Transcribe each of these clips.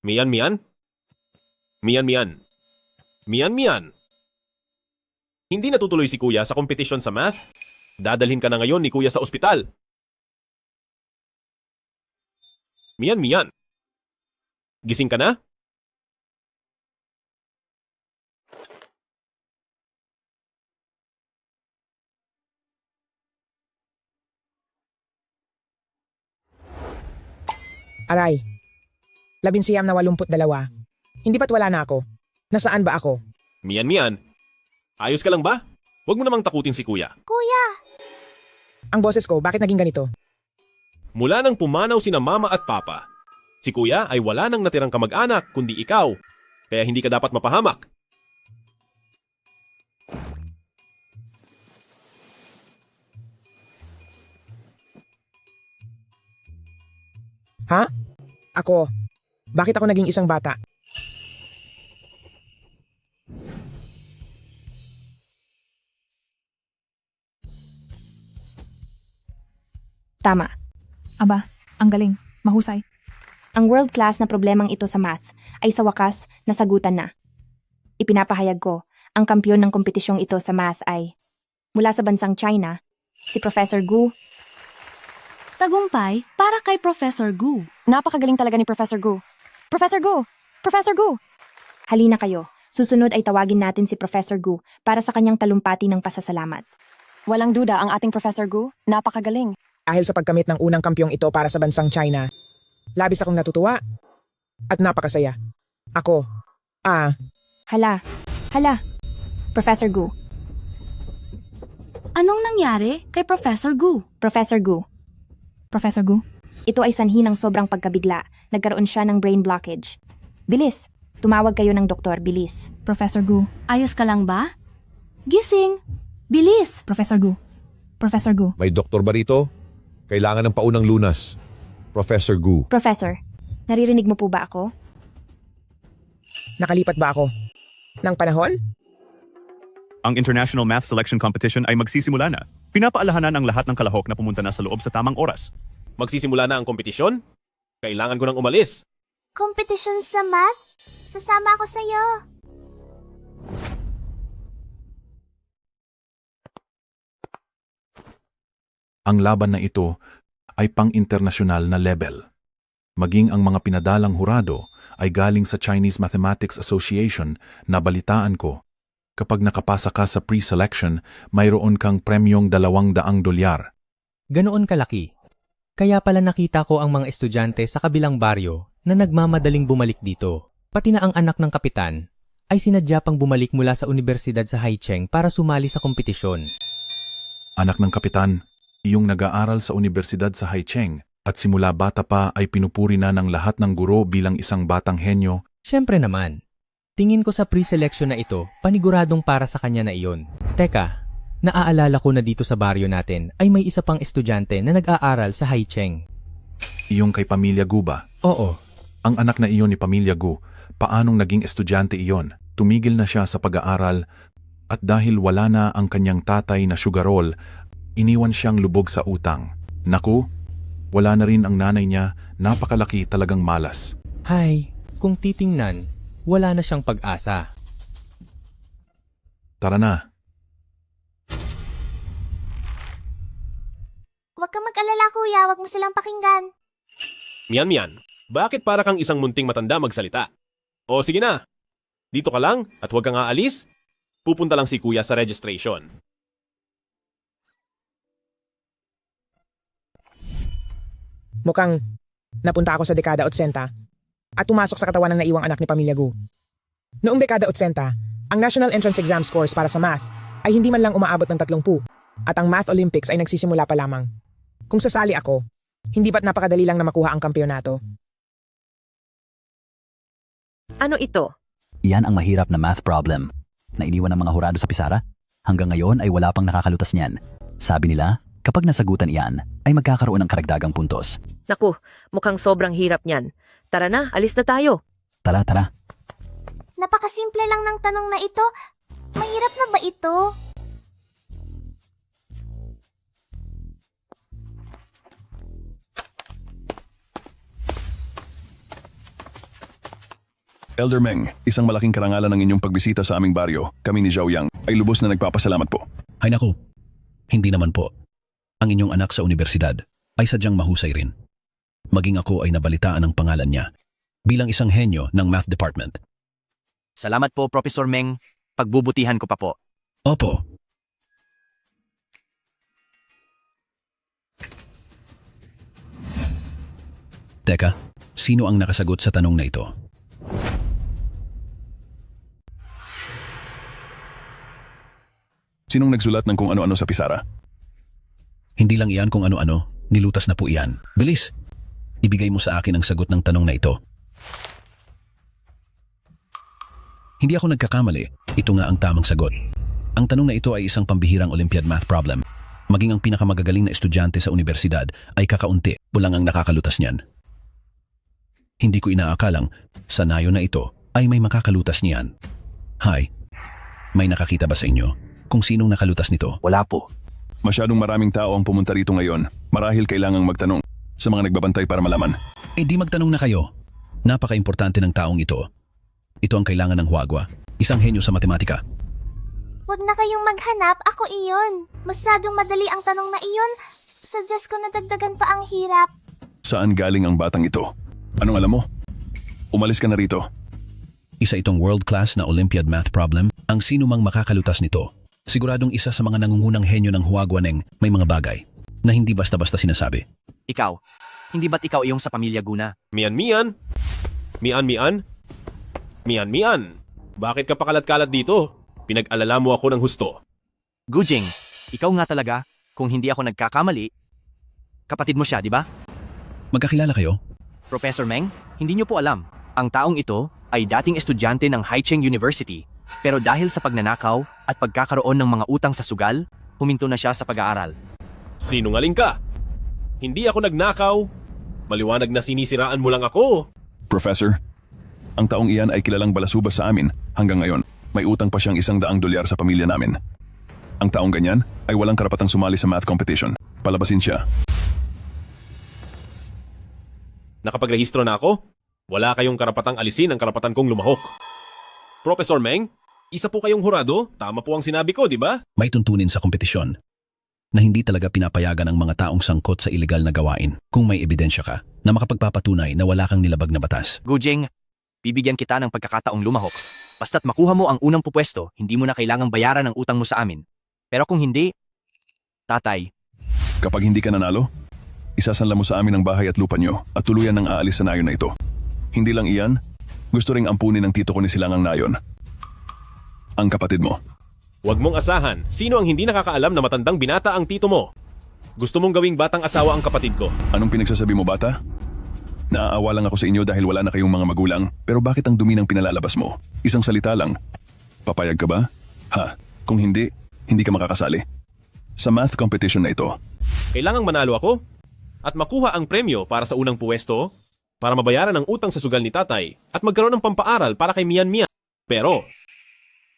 Mian Mian? Mian Mian? Mian Mian? Hindi natutuloy si Kuya sa kompetisyon sa math? Dadalhin ka na ngayon ni Kuya sa ospital. Mian Mian? Gising ka na? Aray, 19:82. Hindi ba't wala na ako? Nasaan ba ako? Mian Mian? Ayos ka lang ba? Huwag mo namang takutin si Kuya. Kuya! Ang boses ko, bakit naging ganito? Mula nang pumanaw sina Mama at Papa, si Kuya ay wala nang natirang kamag-anak kundi ikaw. Kaya hindi ka dapat mapahamak. Ha? Ako? Bakit ako naging isang bata? Tama. Aba, ang galing. Mahusay. Ang world-class na problemang ito sa math ay sa wakas nasagutan na. Ipinapahayag ko, ang kampiyon ng kompetisyong ito sa math ay, mula sa bansang China, si Professor Gu. Tagumpay para kay Professor Gu. Napakagaling talaga ni Professor Gu. Professor Gu! Professor Gu! Halina kayo, susunod ay tawagin natin si Professor Gu para sa kanyang talumpati ng pasasalamat. Walang duda ang ating Professor Gu, napakagaling. Dahil sa pagkamit ng unang kampyong ito para sa bansang China, labis akong natutuwa at napakasaya. Ako, Hala, Professor Gu. Anong nangyari kay Professor Gu? Professor Gu, Professor Gu. ito ay sanhi ng sobrang pagkabigla. Nagkaroon siya ng brain blockage. Bilis, tumawag kayo ng doktor, bilis. Professor Gu. Ayos ka lang ba? Gising! Bilis! Professor Gu. Professor Gu. May doktor ba rito? Kailangan ng paunang lunas. Professor Gu. Professor, naririnig mo po ba ako? nakalipat ba ako? Ng panahon? Ang International Math Selection Competition ay magsisimula na. Pinapaalahanan ang lahat ng kalahok na pumunta na sa loob sa tamang oras. Magsisimula na ang kompetisyon? Kailangan ko nang umalis. Kompetisyon sa math? Sasama ako sa'yo. Ang laban na ito ay pang-internasyonal na level. Maging ang mga pinadalang hurado ay galing sa Chinese Mathematics Association na balitaan ko. Kapag nakapasa ka sa pre-selection, mayroon kang premyong $200. Ganoon kalaki. Kaya pala nakita ko ang mga estudyante sa kabilang baryo na nagmamadaling bumalik dito. Pati na ang anak ng kapitan ay sinadya pang bumalik mula sa universidad sa Haicheng para sumali sa kompetisyon. Anak ng kapitan, iyong nag-aaral sa universidad sa Haicheng at simula bata pa ay pinupuri na ng lahat ng guro bilang isang batang henyo. Siyempre naman. Tingin ko sa pre-selection na ito, paniguradong para sa kanya na iyon. Teka, naaalala ko na dito sa baryo natin ay may isa pang estudyante na nag-aaral sa Haicheng. Iyong kay Pamilya Gu ba? Oo, Ang anak na iyon ni Pamilya Gu, paanong naging estudyante iyon? Tumigil na siya sa pag-aaral at dahil wala na ang kanyang tatay na sugarol, iniwan siyang lubog sa utang. Naku, wala na rin ang nanay niya, napakalaki talagang malas. Hay, kung titingnan, wala na siyang pag-asa. Tara na. Huwag kang mag-alala, kuya. Huwag mo silang pakinggan. Mian Mian, bakit para kang isang munting matanda magsalita? O sige na, dito ka lang at huwag kang aalis. Pupunta lang si Kuya sa registration. Mukhang napunta ako sa dekada 80 at pumasok sa katawan ng naiwang anak ni Pamilya Gu. Noong dekada 80, ang National Entrance Exam scores para sa math ay hindi man lang umaabot ng 30 at ang Math Olympics ay nagsisimula pa lamang. Kung sasali ako, hindi ba't napakadali lang na makuha ang kampyonato? Ano ito? Iyan ang mahirap na math problem na iniwan ng mga hurado sa pisara. Hanggang ngayon ay wala pang nakakalutas niyan. Sabi nila, kapag nasagutan iyan, ay magkakaroon ng karagdagang puntos. Naku, mukhang sobrang hirap niyan. Tara na, alis na tayo. Tara, tara. Napakasimple lang ng tanong na ito. Mahirap na ba ito? Elder Meng, isang malaking karangalan ng inyong pagbisita sa aming baryo, kami ni Zhao Yang, ay lubos na nagpapasalamat po. Ay naku, hindi naman po. Ang inyong anak sa universidad ay sadyang mahusay rin. Maging ako ay nabalitaan ang pangalan niya bilang isang henyo ng math department. Salamat po, Professor Meng. Pagbubutihan ko pa po. Opo. Teka, sino ang nakasagot sa tanong na ito? Sinong nagsulat ng kung ano-ano sa pisara? Hindi lang iyan kung ano-ano, nilutas na po iyan. Bilis! Ibigay mo sa akin ang sagot ng tanong na ito. Hindi ako nagkakamali. Ito nga ang tamang sagot. Ang tanong na ito ay isang pambihirang Olympiad math problem. Maging ang pinakamagagaling na estudyante sa universidad ay kakaunti, bulang ang nakakalutas niyan. Hindi ko inaakalang sa nayo na ito ay may makakalutas niyan. Hi, may nakakita ba sa inyo kung sinong nakalutas nito? Wala po. Masyadong maraming tao ang pumunta rito ngayon. Marahil kailangang magtanong sa mga nagbabantay para malaman. Eh di magtanong na kayo. Napaka-importante ng taong ito. Ito ang kailangan ng huwagwa. Isang henyo sa matematika. Huwag na kayong maghanap, ako iyon. Masyadong madali ang tanong na iyon. Suggest ko na dagdagan pa ang hirap. Saan galing ang batang ito? Anong alam mo? Umalis ka na rito. Isa itong world-class na Olympiad math problem. Ang sino mang makakalutas nito, siguradong isa sa mga nangungunang henyo ng huwagwaneng may mga bagay na hindi basta-basta sinasabi. Ikaw, hindi ba't ikaw iyong sa pamilya Guna? Mian. Bakit ka pakalat-kalat dito? Pinag-alala mo ako ng husto. Gujing, ikaw nga talaga, kung hindi ako nagkakamali, kapatid mo siya, di ba? Magkakilala kayo? Professor Meng, hindi niyo po alam, ang taong ito ay dating estudyante ng Haicheng University, pero dahil sa pagnanakaw at pagkakaroon ng mga utang sa sugal, huminto na siya sa pag-aaral. Sinungaling ka! Hindi ako nagnakaw. Maliwanag na sinisiraan mo lang ako. Professor, ang taong iyan ay kilalang balasubas sa amin hanggang ngayon. May utang pa siyang $100 sa pamilya namin. Ang taong ganyan ay walang karapatang sumali sa math competition. Palabasin siya. Nakapagrehistro na ako? Wala kayong karapatang alisin ang karapatan kong lumahok. Professor Meng, isa po kayong hurado? Tama po ang sinabi ko, di ba? May tuntunin sa kompetisyon na hindi talaga pinapayagan ang mga taong sangkot sa ilegal na gawain kung may ebidensya ka na makapagpapatunay na wala kang nilabag na batas. Gujing, bibigyan kita ng pagkakataong lumahok. Basta't makuha mo ang unang pupwesto, hindi mo na kailangang bayaran ang utang mo sa amin. Pero kung hindi, tatay. Kapag hindi ka nanalo, isasanla mo sa amin ang bahay at lupa nyo at tuluyan ng aalis sa nayon na ito. Hindi lang iyan, gusto ring ampunin ng tito ko ni Silangang Nayon. Ang kapatid mo. Huwag mong asahan. Sino ang hindi nakakaalam na matandang binata ang tito mo? Gusto mong gawing batang asawa ang kapatid ko. Anong pinagsasabi mo, bata? Naaawa lang ako sa inyo dahil wala na kayong mga magulang, pero bakit ang dumi ng pinalalabas mo? Isang salita lang. Papayag ka ba? Ha? Kung hindi, hindi ka makakasali. Sa math competition na ito. Kailangang manalo ako at makuha ang premyo para sa unang puwesto, para mabayaran ang utang sa sugal ni tatay at magkaroon ng pampaaral para kay Mian. Pero,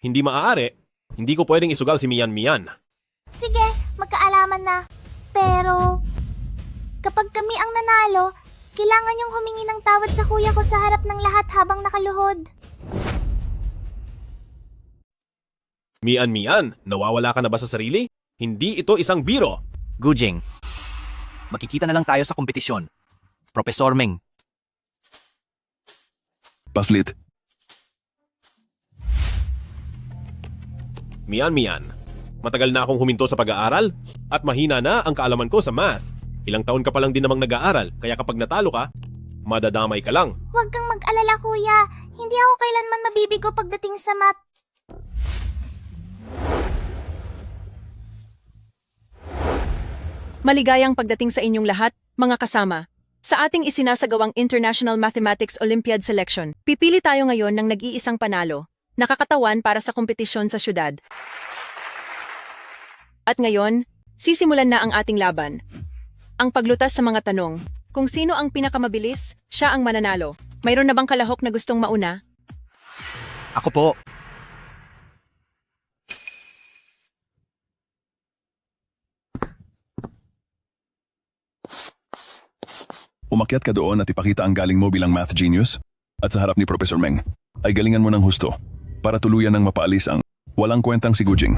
hindi maaari. Hindi ko pwedeng isugal si Mian. Sige, magkaalaman na. Pero, kapag kami ang nanalo, kailangan niyong humingi ng tawad sa kuya ko sa harap ng lahat habang nakaluhod. Mian, nawawala ka na ba sa sarili? Hindi ito isang biro. Gujing, makikita na lang tayo sa kompetisyon. Professor Meng. Paslit. Mian, matagal na akong huminto sa pag-aaral at mahina na ang kaalaman ko sa math. Ilang taon ka pa lang din namang nag-aaral, kaya kapag natalo ka, madadamay ka lang. Huwag kang mag-alala, kuya. Hindi ako kailanman mabibigo pagdating sa math. Maligayang pagdating sa inyong lahat, mga kasama. Sa ating isinasagawang International Mathematics Olympiad Selection, pipili tayo ngayon ng nag-iisang panalo, nakakatawan para sa kompetisyon sa syudad. At ngayon, sisimulan na ang ating laban. Ang paglutas sa mga tanong. Kung sino ang pinakamabilis, siya ang mananalo. Mayroon na bang kalahok na gustong mauna? Ako po. Umakyat ka doon at ipakita ang galing mo bilang math genius at sa harap ni Professor Meng. ay galingan mo ng husto para tuluyan ng mapaalis ang walang kwentang si Gujing.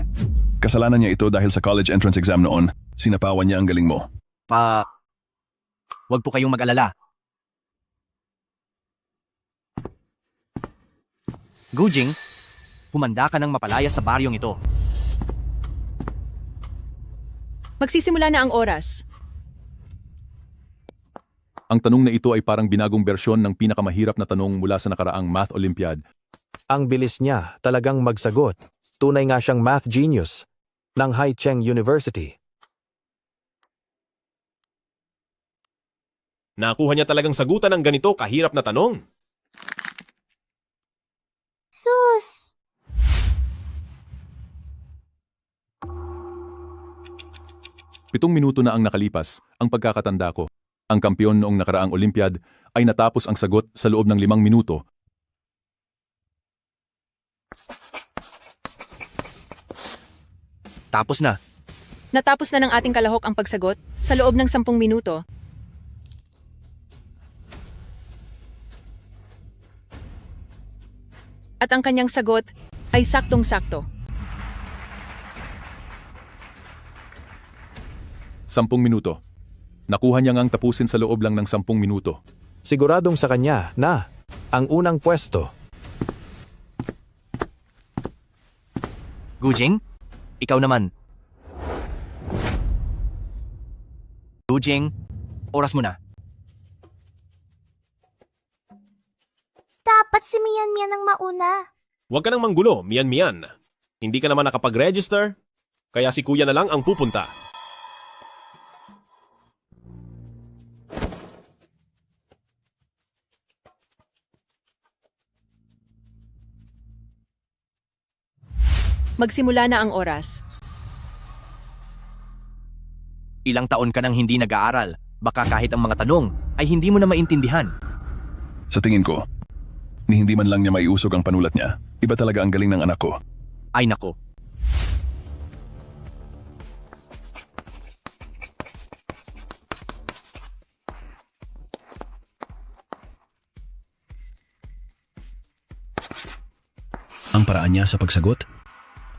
Kasalanan niya ito dahil sa college entrance exam noon, sinapawan niya ang galing mo. Huwag po kayong mag-alala. Gujing, humanda ka ng mapalaya sa baryong ito. Magsisimula na ang oras. Ang tanong na ito ay parang binagong bersyon ng pinakamahirap na tanong mula sa nakaraang Math Olympiad. Ang bilis niya talagang magsagot. Tunay nga siyang math genius ng Haicheng University. Nakuha niya talagang sagutan ng ganito kahirap na tanong. Sus! Pitong minuto na ang nakalipas, ang pagkakatanda ko. Ang kampiyon noong nakaraang Olympiad ay natapos ang sagot sa loob ng 5 minuto. Tapos na. Natapos na ng ating kalahok ang pagsagot sa loob ng 10 minuto. At ang kanyang sagot ay saktong-sakto. 10 minuto. Nakuha niya ngang tapusin sa loob lang ng 10 minuto. Siguradong sa kanya na ang unang pwesto. Gujing, ikaw naman. Gujing, oras mo na. Dapat si Mian Mian ang mauna. Huwag ka nang manggulo, Mian. Hindi ka naman nakapag-register, kaya si kuya na lang ang pupunta. Magsimula na ang oras. Ilang taon ka nang hindi nag-aaral. Baka kahit ang mga tanong ay hindi mo na maintindihan. Sa tingin ko, ni hindi man lang niya maiusog ang panulat niya. Iba talaga ang galing ng anak ko. Ay nako. Ang paraan niya sa pagsagot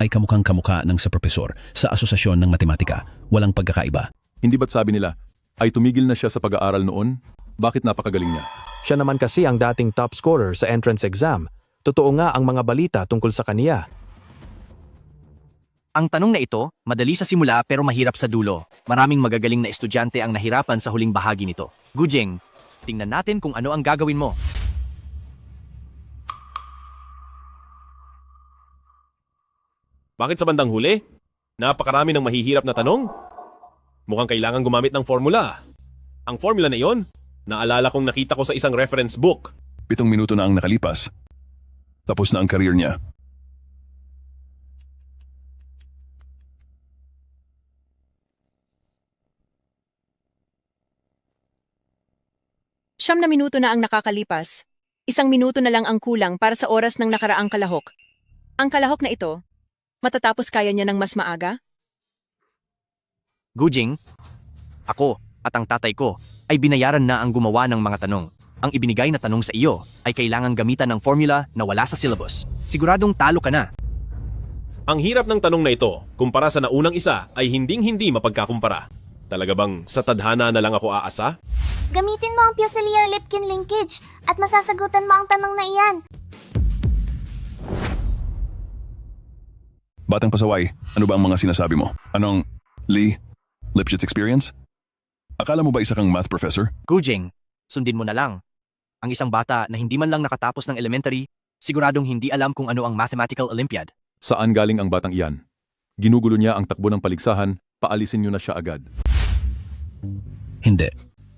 ay kamukhang kamukha ng sa propesor sa Asosasyon ng Matematika. Walang pagkakaiba. Hindi ba't sabi nila, ay tumigil na siya sa pag-aaral noon? Bakit napakagaling niya? Siya naman kasi ang dating top scorer sa entrance exam. Totoo nga ang mga balita tungkol sa kaniya. Ang tanong na ito, madali sa simula pero mahirap sa dulo. Maraming magagaling na estudyante ang nahirapan sa huling bahagi nito. Gujing, tingnan natin kung ano ang gagawin mo. Bakit sa bandang huli? Napakarami ng mahihirap na tanong. Mukhang kailangan gumamit ng formula. Ang formula na iyon, naalala kong nakita ko sa isang reference book. 7 minuto na ang nakalipas. Tapos na ang career niya. Siyam na minuto na ang nakakalipas. 1 minuto na lang ang kulang para sa oras ng nakaraang kalahok. Ang kalahok na ito, matatapos kaya niya ng mas maaga? Gujing, ako at ang tatay ko ay binayaran na ang gumawa ng mga tanong. Ang ibinigay na tanong sa iyo ay kailangang gamitan ng formula na wala sa syllabus. Siguradong talo ka na. Ang hirap ng tanong na ito, kumpara sa naunang isa, ay hinding-hindi mapagkakumpara. Talaga bang sa tadhana na lang ako aasa? Gamitin mo ang Fuselier-Lipkin linkage at masasagutan mo ang tanong na iyan. Batang pasaway, ano ba ang mga sinasabi mo? Anong Lipschitz experience? Akala mo ba isa kang math professor? Gujing, sundin mo na lang. Ang isang bata na hindi man lang nakatapos ng elementary, siguradong hindi alam kung ano ang Mathematical Olympiad. Saan galing ang batang iyan? Ginugulo niya ang takbo ng paligsahan, paalisin niyo na siya agad. Hindi.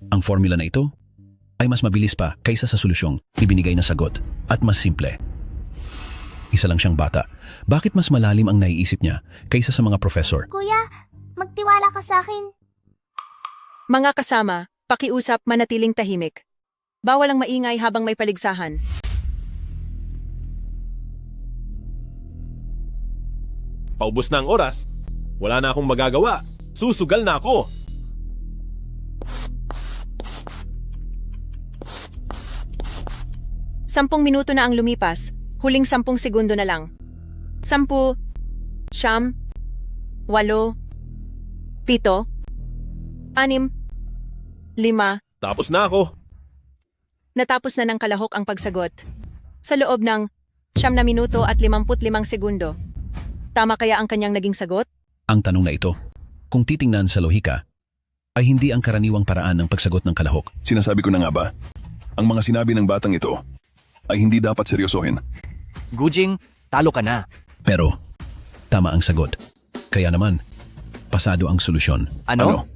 Ang formula na ito ay mas mabilis pa kaysa sa solusyong ibinigay na sagot at mas simple. Isa lang siyang bata. Bakit mas malalim ang naiisip niya kaysa sa mga professor? Kuya, magtiwala ka sa akin. Mga kasama, pakiusap, manatiling tahimik. Bawal ang maingay habang may paligsahan. Paubos na ang oras. Wala na akong magagawa. Susugal na ako. 10 minuto na ang lumipas, huling 10 segundo na lang. 10, 9, 8, 7, 6, 5. Tapos na ako. Natapos na ng kalahok ang pagsagot. Sa loob ng 9 na minuto at 55 segundo. Tama kaya ang kanyang naging sagot? Ang tanong na ito, kung titingnan sa lohika, ay hindi ang karaniwang paraan ng pagsagot ng kalahok. Sinasabi ko na nga ba, ang mga sinabi ng batang ito ay hindi dapat seryosohin. Gujing, talo ka na. Pero, tama ang sagot. Kaya naman, pasado ang solusyon. Ano?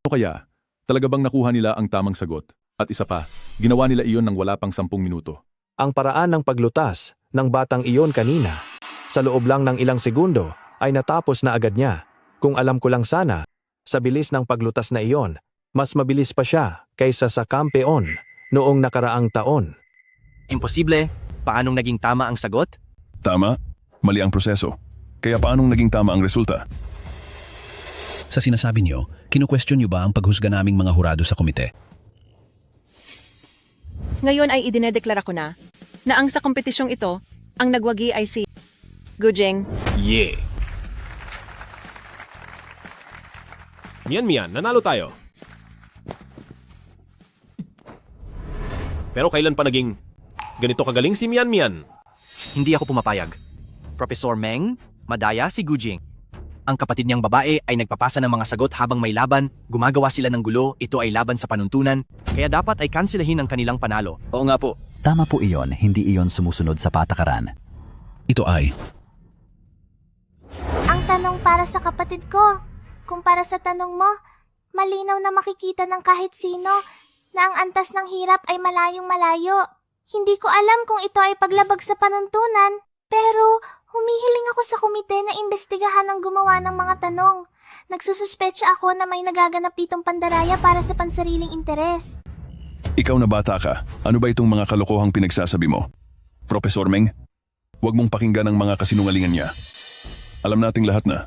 O kaya, talaga bang nakuha nila ang tamang sagot? At isa pa, ginawa nila iyon ng wala pang 10 minuto. Ang paraan ng paglutas ng batang iyon kanina, sa loob lang ng ilang segundo, ay natapos na agad niya. Kung alam ko lang sana, sa bilis ng paglutas na iyon, mas mabilis pa siya kaysa sa kampeon noong nakaraang taon. Imposible. Paanong naging tama ang sagot? Tama, mali ang proseso. Kaya paanong naging tama ang resulta? Sa sinasabi niyo, kinu-question niyo ba ang paghusga naming mga hurado sa komite? Ngayon ay idinedeklara ko na ang sa kompetisyong ito, ang nagwagi ay si Gujing. Yeah. Mian, nanalo tayo. Pero kailan pa naging ganito kagaling si Mian? Hindi ako pumapayag. Professor Meng, madaya si Gujing. Ang kapatid niyang babae ay nagpapasa ng mga sagot habang may laban, gumagawa sila ng gulo, ito ay laban sa panuntunan, kaya dapat ay kansilahin ang kanilang panalo. Oo nga po. Tama po iyon, hindi iyon sumusunod sa patakaran. Ito ay... Ang tanong para sa kapatid ko. Kumpara sa tanong mo, malinaw na makikita ng kahit sino na ang antas ng hirap ay malayong malayo. Hindi ko alam kung ito ay paglabag sa panuntunan, pero humihiling ako sa komite na imbestigahan ang gumawa ng mga tanong. Nagsususpetsya ako na may nagaganap ditong pandaraya para sa pansariling interes. Ikaw na bata ka, ano ba itong mga kalokohang pinagsasabi mo? Professor Meng, huwag mong pakinggan ang mga kasinungalingan niya. Alam nating lahat na.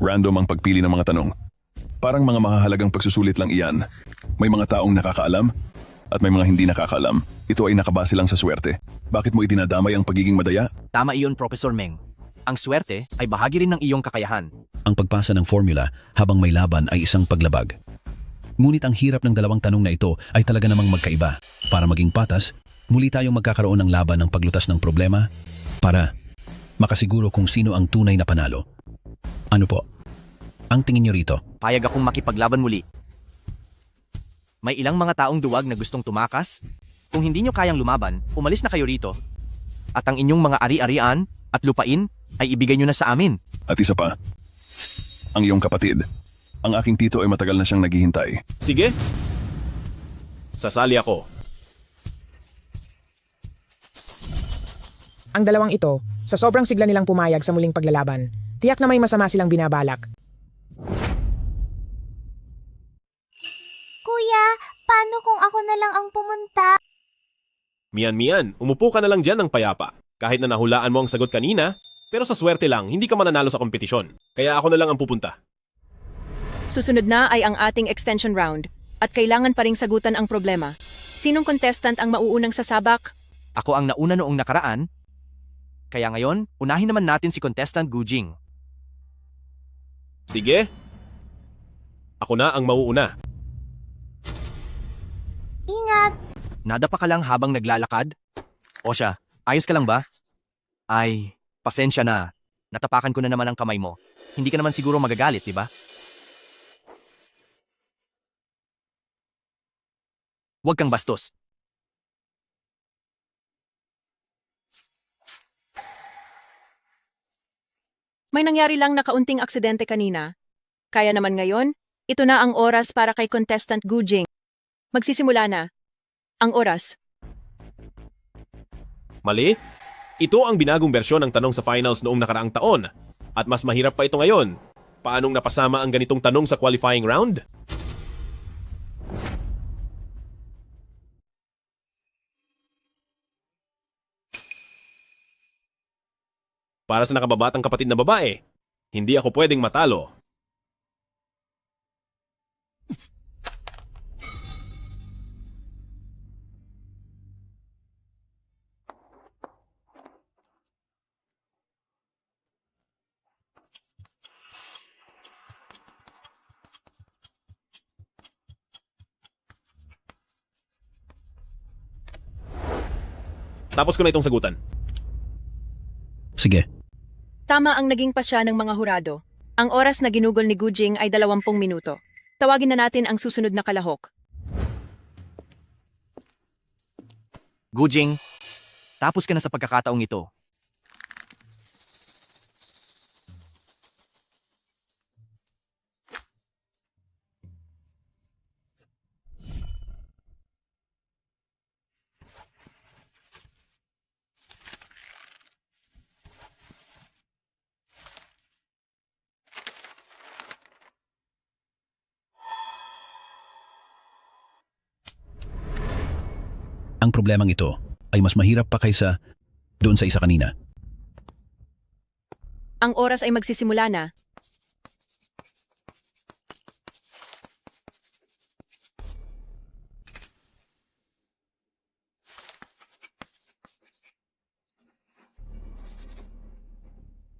Random ang pagpili ng mga tanong. Parang mga mahahalagang pagsusulit lang iyan. May mga taong nakakaalam at may mga hindi nakakaalam. Ito ay nakabase lang sa swerte. Bakit mo idinadamay ang pagiging madaya? Tama iyon, Professor Meng. Ang swerte ay bahagi rin ng iyong kakayahan. Ang pagpasa ng formula habang may laban ay isang paglabag. Ngunit ang hirap ng dalawang tanong na ito ay talaga namang magkaiba. Para maging patas, muli tayong magkakaroon ng laban ng paglutas ng problema para makasiguro kung sino ang tunay na panalo. Ano po? Ang tingin niyo rito? Payag akong makipaglaban muli. May ilang mga taong duwag na gustong tumakas. Kung hindi nyo kayang lumaban, umalis na kayo rito. At ang inyong mga ari-arian at lupain ay ibigay nyo na sa amin. At isa pa, ang iyong kapatid. Ang aking tito ay matagal na siyang naghihintay. Sige. Sasali ako. Ang dalawang ito, sa sobrang sigla nilang pumayag sa muling paglalaban, tiyak na may masama silang binabalak. Kuya, paano kung ako na lang ang pumunta? Mian, umupo ka na lang dyan ng payapa. Kahit na nahulaan mo ang sagot kanina, pero sa swerte lang, hindi ka mananalo sa kompetisyon. Kaya ako na lang ang pupunta. Susunod na ay ang ating extension round at kailangan pa ring sagutan ang problema. Sinong contestant ang mauunang sasabak? Ako ang nauna noong nakaraan. Kaya ngayon, unahin naman natin si contestant Gujing. Sige. Ako na ang mauuna. Ingat! Nadapa ka lang habang naglalakad? O siya, ayos ka lang ba? Ay, pasensya na. Natapakan ko na naman ang kamay mo. Hindi ka naman siguro magagalit, di ba? Huwag kang bastos. May nangyari lang na kaunting aksidente kanina. Kaya naman ngayon, ito na ang oras para kay contestant Gujing. Magsisimula na. Ang oras. Mali? Ito ang binagong bersyon ng tanong sa finals noong nakaraang taon. At mas mahirap pa ito ngayon. Paanong napasama ang ganitong tanong sa qualifying round? Para sa nakababatang kapatid na babae, hindi ako pwedeng matalo. Tapos ko na itong sagutan. Sige. Tama ang naging pasya ng mga hurado. Ang oras na ginugol ni Gujing ay 20 minuto. Tawagin na natin ang susunod na kalahok. Gujing, tapos ka na sa pagkakataong ito. Ang problemang ito ay mas mahirap pa kaysa doon sa isa kanina. Ang oras ay magsisimula na.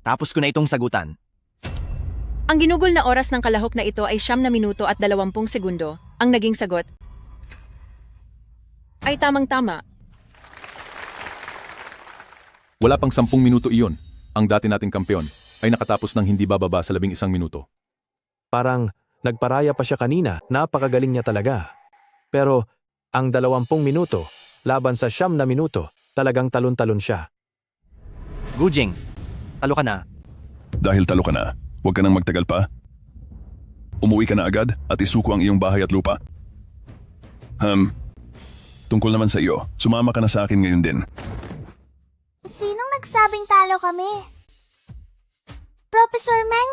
Tapos ko na itong sagutan. Ang ginugol na oras ng kalahok na ito ay 9 na minuto at 20 segundo. Ang naging sagot ay tamang-tama. Wala pang 10 minuto iyon. Ang dati nating kampeon ay nakatapos ng hindi bababa sa 11 minuto. Parang nagparaya pa siya kanina, napakagaling niya talaga. Pero ang 20 minuto, laban sa 9 na minuto, talagang talon-talon siya. Gujing, talo ka na. Dahil talo ka na, huwag ka nang magtagal pa. Umuwi ka na agad at isuko ang iyong bahay at lupa. Tungkol naman sa iyo, sumama ka na sa akin ngayon din. Sinong nagsabing talo kami? Professor Meng,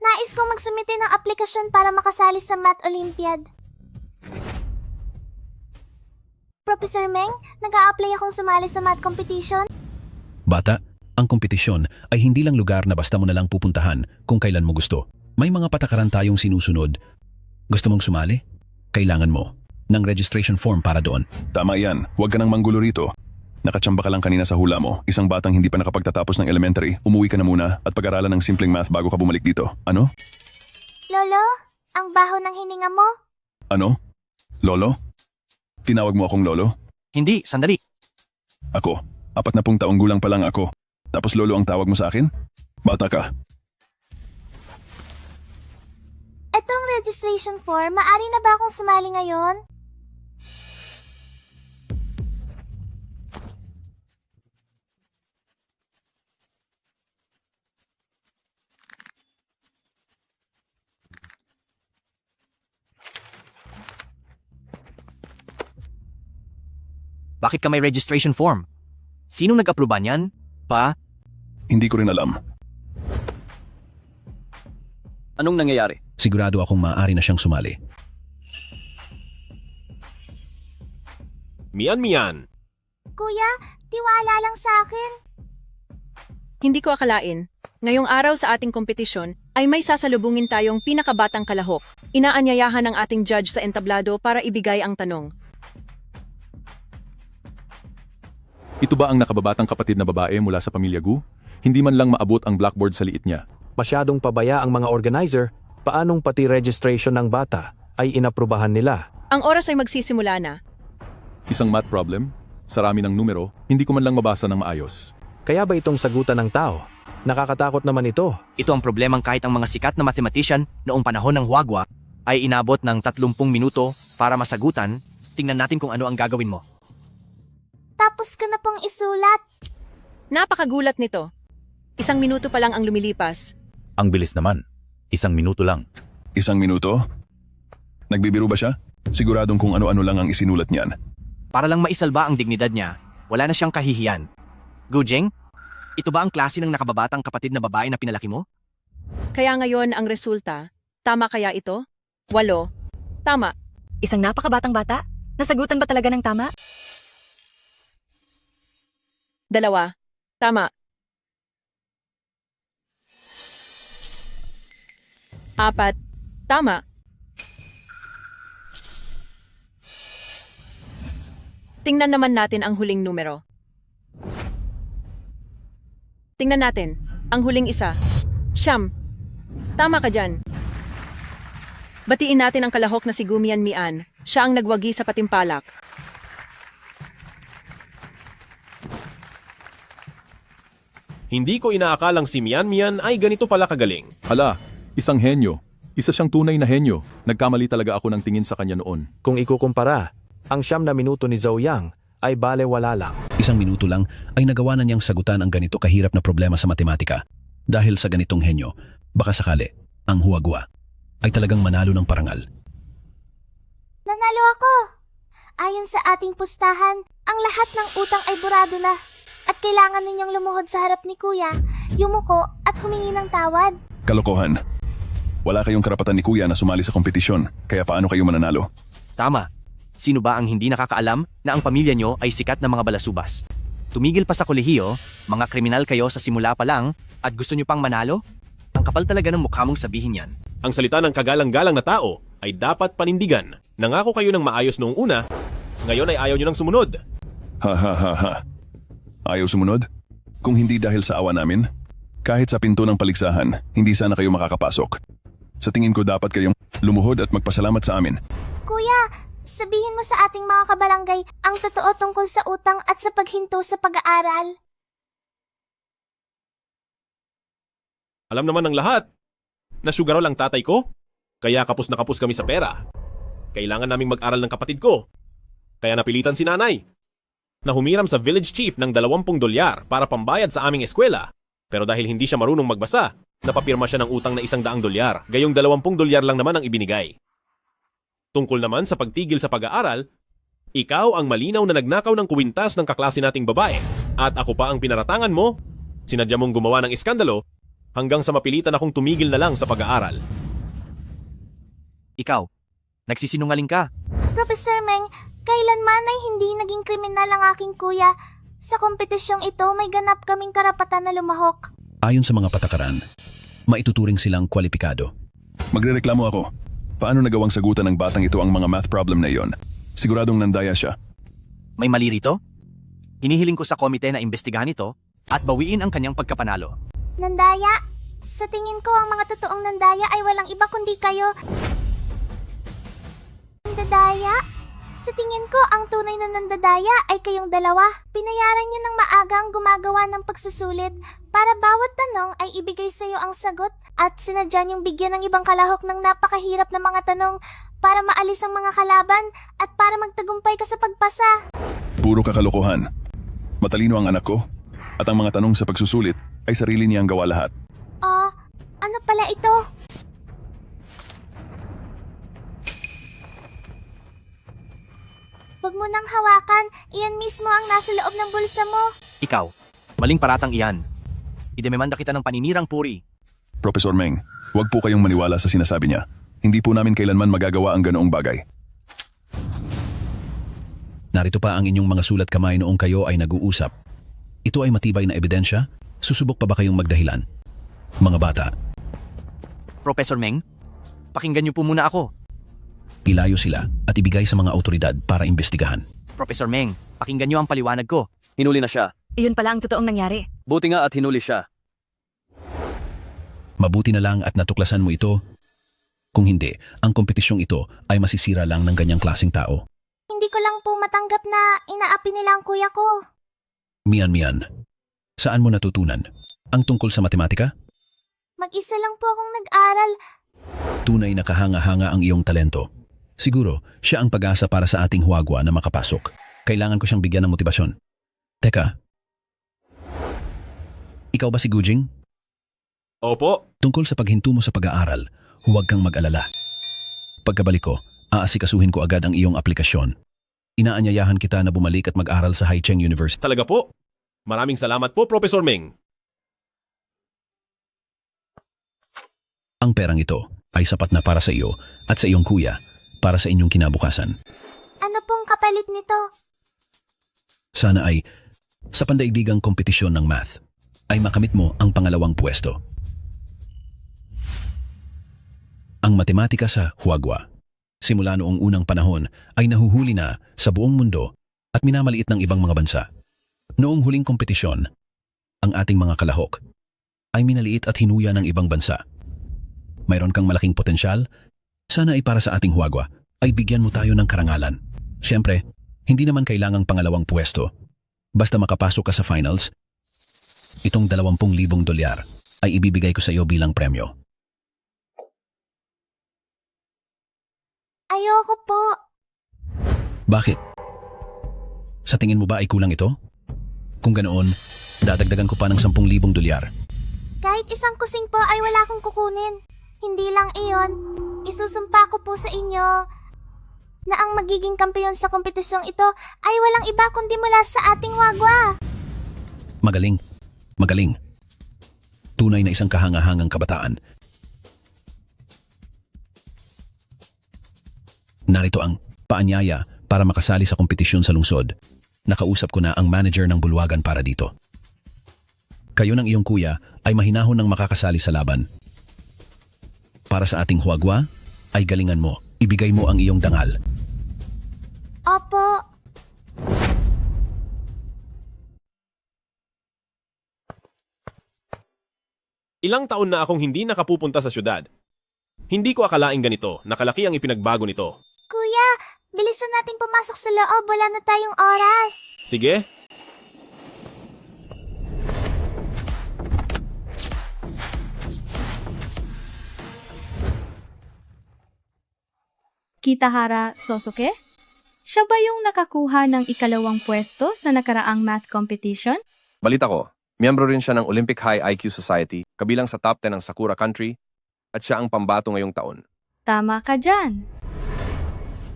nais kong magsumite ng aplikasyon para makasali sa Math Olympiad. Professor Meng, nag-a-apply akong sumali sa math competition. Bata, ang kompetisyon ay hindi lang lugar na basta mo na lang pupuntahan kung kailan mo gusto. May mga patakaran tayong sinusunod. Gusto mong sumali? Kailangan mo ng registration form para doon. Tama yan, huwag ka nang manggulo rito. Nakachamba ka lang kanina sa hula mo, isang batang hindi pa nakapagtatapos ng elementary, umuwi ka na muna at pag-aralan ng simpleng math bago ka bumalik dito. Ano? Lolo, ang baho ng hininga mo. Ano? Lolo? Tinawag mo akong lolo? Hindi, sandali. Ako, 40 taong gulang pa lang ako. Tapos lolo ang tawag mo sa akin? Bata ka. Etong registration form, maari na ba akong sumali ngayon? Bakit ka may registration form? Sinong nag-aproba niyan? Pa? Hindi ko rin alam. Anong nangyayari? Sigurado akong maaari na siyang sumali. Mian. Kuya, tiwala lang sa akin. Hindi ko akalain. Ngayong araw sa ating kompetisyon ay may sasalubungin tayong pinakabatang kalahok. Inaanyayahan ng ating judge sa entablado para ibigay ang tanong. Ito ba ang nakababatang kapatid na babae mula sa pamilya Gu? Hindi man lang maabot ang blackboard sa liit niya. Masyadong pabaya ang mga organizer, paanong pati registration ng bata ay inaprubahan nila. Ang oras ay magsisimula na. Isang math problem, sarami ng numero, hindi ko man lang mabasa ng maayos. Kaya ba itong sagutan ng tao? Nakakatakot naman ito. Ito ang problemang kahit ang mga sikat na mathematician noong panahon ng Huagwa ay inabot ng 30 minuto para masagutan. Tingnan natin kung ano ang gagawin mo. Tapos ka na pong isulat. Napakagulat nito. 1 minuto pa lang ang lumilipas. Ang bilis naman. 1 minuto lang. 1 minuto? Nagbibiro ba siya? Siguradong kung ano-ano lang ang isinulat niyan. Para lang maisalba ang dignidad niya, wala na siyang kahihiyan. Gujing, ito ba ang klase ng nakababatang kapatid na babae na pinalaki mo? Kaya ngayon ang resulta, tama kaya ito? 8. Tama. Isang napakabatang bata? Nasagutan ba talaga ng tama? 2. Tama. 4. Tama. Tingnan naman natin ang huling numero. Tingnan natin, ang huling isa. 9. Tama ka dyan. Batiin natin ang kalahok na si Gumian Mian. Siya ang nagwagi sa patimpalak. Hindi ko inaakalang si Mian Mian ay ganito pala kagaling. Hala, isang henyo. Isa siyang tunay na henyo. Nagkamali talaga ako ng tingin sa kanya noon. Kung ikukumpara, ang 9 na minuto ni Zhou Yang ay balewala lang. Isang minuto lang ay nagawa na niyang sagutan ang ganito kahirap na problema sa matematika. Dahil sa ganitong henyo, baka sakali, ang huwagwa ay talagang manalo ng parangal. Nanalo ako! Ayon sa ating pustahan, ang lahat ng utang ay burado na. At kailangan ninyong lumuhod sa harap ni Kuya, yumuko at humingi ng tawad. Kalokohan. Wala kayong karapatan ni Kuya na sumali sa kompetisyon, kaya paano kayo mananalo? Tama. Sino ba ang hindi nakakaalam na ang pamilya nyo ay sikat na mga balasubas? Tumigil pa sa kolehiyo, mga kriminal kayo sa simula pa lang, at gusto nyo pang manalo? Ang kapal talaga ng mukha mong sabihin yan. Ang salita ng kagalang-galang na tao ay dapat panindigan. Nangako kayo ng maayos noong una, ngayon ay ayaw nyo nang sumunod. Ha ha ha ha. Ayaw sumunod? Kung hindi dahil sa awa namin, kahit sa pinto ng paligsahan, hindi sana kayo makakapasok. Sa tingin ko dapat kayong lumuhod at magpasalamat sa amin. Kuya, sabihin mo sa ating mga kabarangay ang totoo tungkol sa utang at sa paghinto sa pag-aaral. Alam naman ng lahat na sugaro lang tatay ko, kaya kapos na kapos kami sa pera. Kailangan naming mag-aral ng kapatid ko, kaya napilitan si nanay na humiram sa village chief ng $20 para pambayad sa aming eskwela. Pero dahil hindi siya marunong magbasa, napapirma siya ng utang na $100. Gayong $20 lang naman ang ibinigay. Tungkol naman sa pagtigil sa pag-aaral, ikaw ang malinaw na nagnakaw ng kuwintas ng kaklase nating babae. At ako pa ang pinaratangan mo, sinadya mong gumawa ng iskandalo, hanggang sa mapilitan akong tumigil na lang sa pag-aaral. Ikaw, nagsisinungaling ka. Professor Meng, kailanman ay hindi naging kriminal ang aking kuya. Sa kompetisyong ito, may ganap kaming karapatan na lumahok. Ayon sa mga patakaran, maituturing silang kwalipikado. Magrereklamo ako. Paano nagawang sagutan ng batang ito ang mga math problem na iyon? Siguradong nandaya siya. May mali rito? Hinihiling ko sa komite na imbestigahan ito at bawiin ang kanyang pagkapanalo. Nandaya? Sa tingin ko, ang mga totoong nandaya ay walang iba kundi kayo. Nandadaya? Sa tingin ko, ang tunay na nandadaya ay kayong dalawa. Pinayaran niyo ng maaga ang gumagawa ng pagsusulit para bawat tanong ay ibigay sa iyo ang sagot at sinadya niyong bigyan ng ibang kalahok ng napakahirap na mga tanong para maalis ang mga kalaban at para magtagumpay ka sa pagpasa. Puro kakalokohan. Matalino ang anak ko at ang mga tanong sa pagsusulit ay sarili niyang gawa lahat. Ano pala ito? Huwag mo nang hawakan, iyan mismo ang nasa loob ng bulsa mo. Ikaw, maling paratang iyan. Idememanda kita ng paninirang puri. Professor Meng, huwag po kayong maniwala sa sinasabi niya. Hindi po namin kailanman magagawa ang ganoong bagay. Narito pa ang inyong mga sulat kamay noong kayo ay nag-uusap. Ito ay matibay na ebidensya? Susubok pa ba kayong magdahilan? Mga bata, Professor Meng, pakinggan niyo po muna ako. ilayo sila at ibigay sa mga autoridad para imbestigahan. Professor Meng, pakinggan niyo ang paliwanag ko. Hinuli na siya. Iyon pala ang totoong nangyari. Buti nga at hinuli siya. Mabuti na lang at natuklasan mo ito. Kung hindi, ang kompetisyong ito ay masisira lang ng ganyang klaseng tao. Hindi ko lang po matanggap na inaapi nila ang kuya ko. Mian, saan mo natutunan? Ang tungkol sa matematika? Mag-isa lang po akong nag-aral. Tunay na kahanga-hanga ang iyong talento. Siguro, siya ang pag-asa para sa ating huwagwa na makapasok. Kailangan ko siyang bigyan ng motibasyon. Teka. Ikaw ba si Gujing? Opo. Tungkol sa paghinto mo sa pag-aaral, huwag kang mag-alala. Pagkabalik ko, aasikasuhin ko agad ang iyong aplikasyon. Inaanyayahan kita na bumalik at mag-aral sa Haicheng University. Talaga po. Maraming salamat po, Professor Meng. Ang perang ito ay sapat na para sa iyo at sa iyong kuya para sa inyong kinabukasan. Ano pong kapalit nito? Sana ay, sa pandaigdigang kompetisyon ng math, ay makamit mo ang pangalawang pwesto. Ang matematika sa huwagwa, simula noong unang panahon, ay nahuhuli na sa buong mundo at minamaliit ng ibang mga bansa. Noong huling kompetisyon, ang ating mga kalahok ay minaliit at hinuya ng ibang bansa. Mayroon kang malaking potensyal, sana ay para sa ating huwagwa, ay bigyan mo tayo ng karangalan. Siyempre, hindi naman kailangang pangalawang pwesto. Basta makapasok ka sa finals, Itong 20,000 dolyar ay ibibigay ko sa iyo bilang premyo. Ayoko po. Bakit? Sa tingin mo ba ay kulang ito? Kung ganoon, dadagdagan ko pa ng 10,000 dolyar. Kahit isang kusing po ay wala akong kukunin. Hindi lang iyon. Isusumpa ko po sa inyo na ang magiging kampeon sa kompetisyong ito ay walang iba kundi mula sa ating wagwa. Magaling. Magaling. Tunay na isang kahangahangang kabataan. Narito ang paanyaya para makasali sa kompetisyon sa lungsod. Nakausap ko na ang manager ng bulwagan para dito. Kayo ng iyong kuya ay mahinahon ng makakasali sa laban. Para sa ating huwagwa, ay galingan mo. Ibigay mo ang iyong dangal. Opo. Ilang taon na akong hindi nakapupunta sa syudad. Hindi ko akalaing ganito, nakalaki ang ipinagbago nito. Kuya, bilisan nating pumasok sa loob. Wala na tayong oras. Sige, Kitahara Sosuke? Siya ba yung nakakuha ng ikalawang pwesto sa nakaraang math competition? Balita ko, miyembro rin siya ng Olympic High IQ Society, kabilang sa top 10 ng Sakura Country, at siya ang pambato ngayong taon. Tama ka dyan.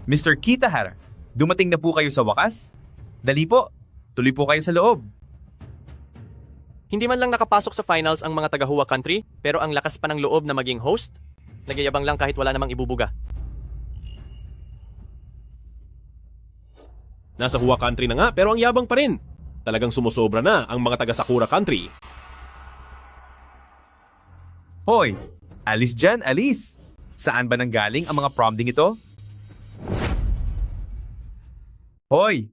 Mr. Kitahara, dumating na po kayo sa wakas? Dali po, tuloy po kayo sa loob. Hindi man lang nakapasok sa finals ang mga taga-Hua Country, pero ang lakas pa ng loob na maging host, nagyayabang lang kahit wala namang ibubuga. nasa Hua Country na nga pero ang yabang pa rin. Talagang sumusobra na ang mga taga Sakura Country. Hoy, alis dyan, alis! Saan ba nanggaling ang mga prompting ito? Hoy,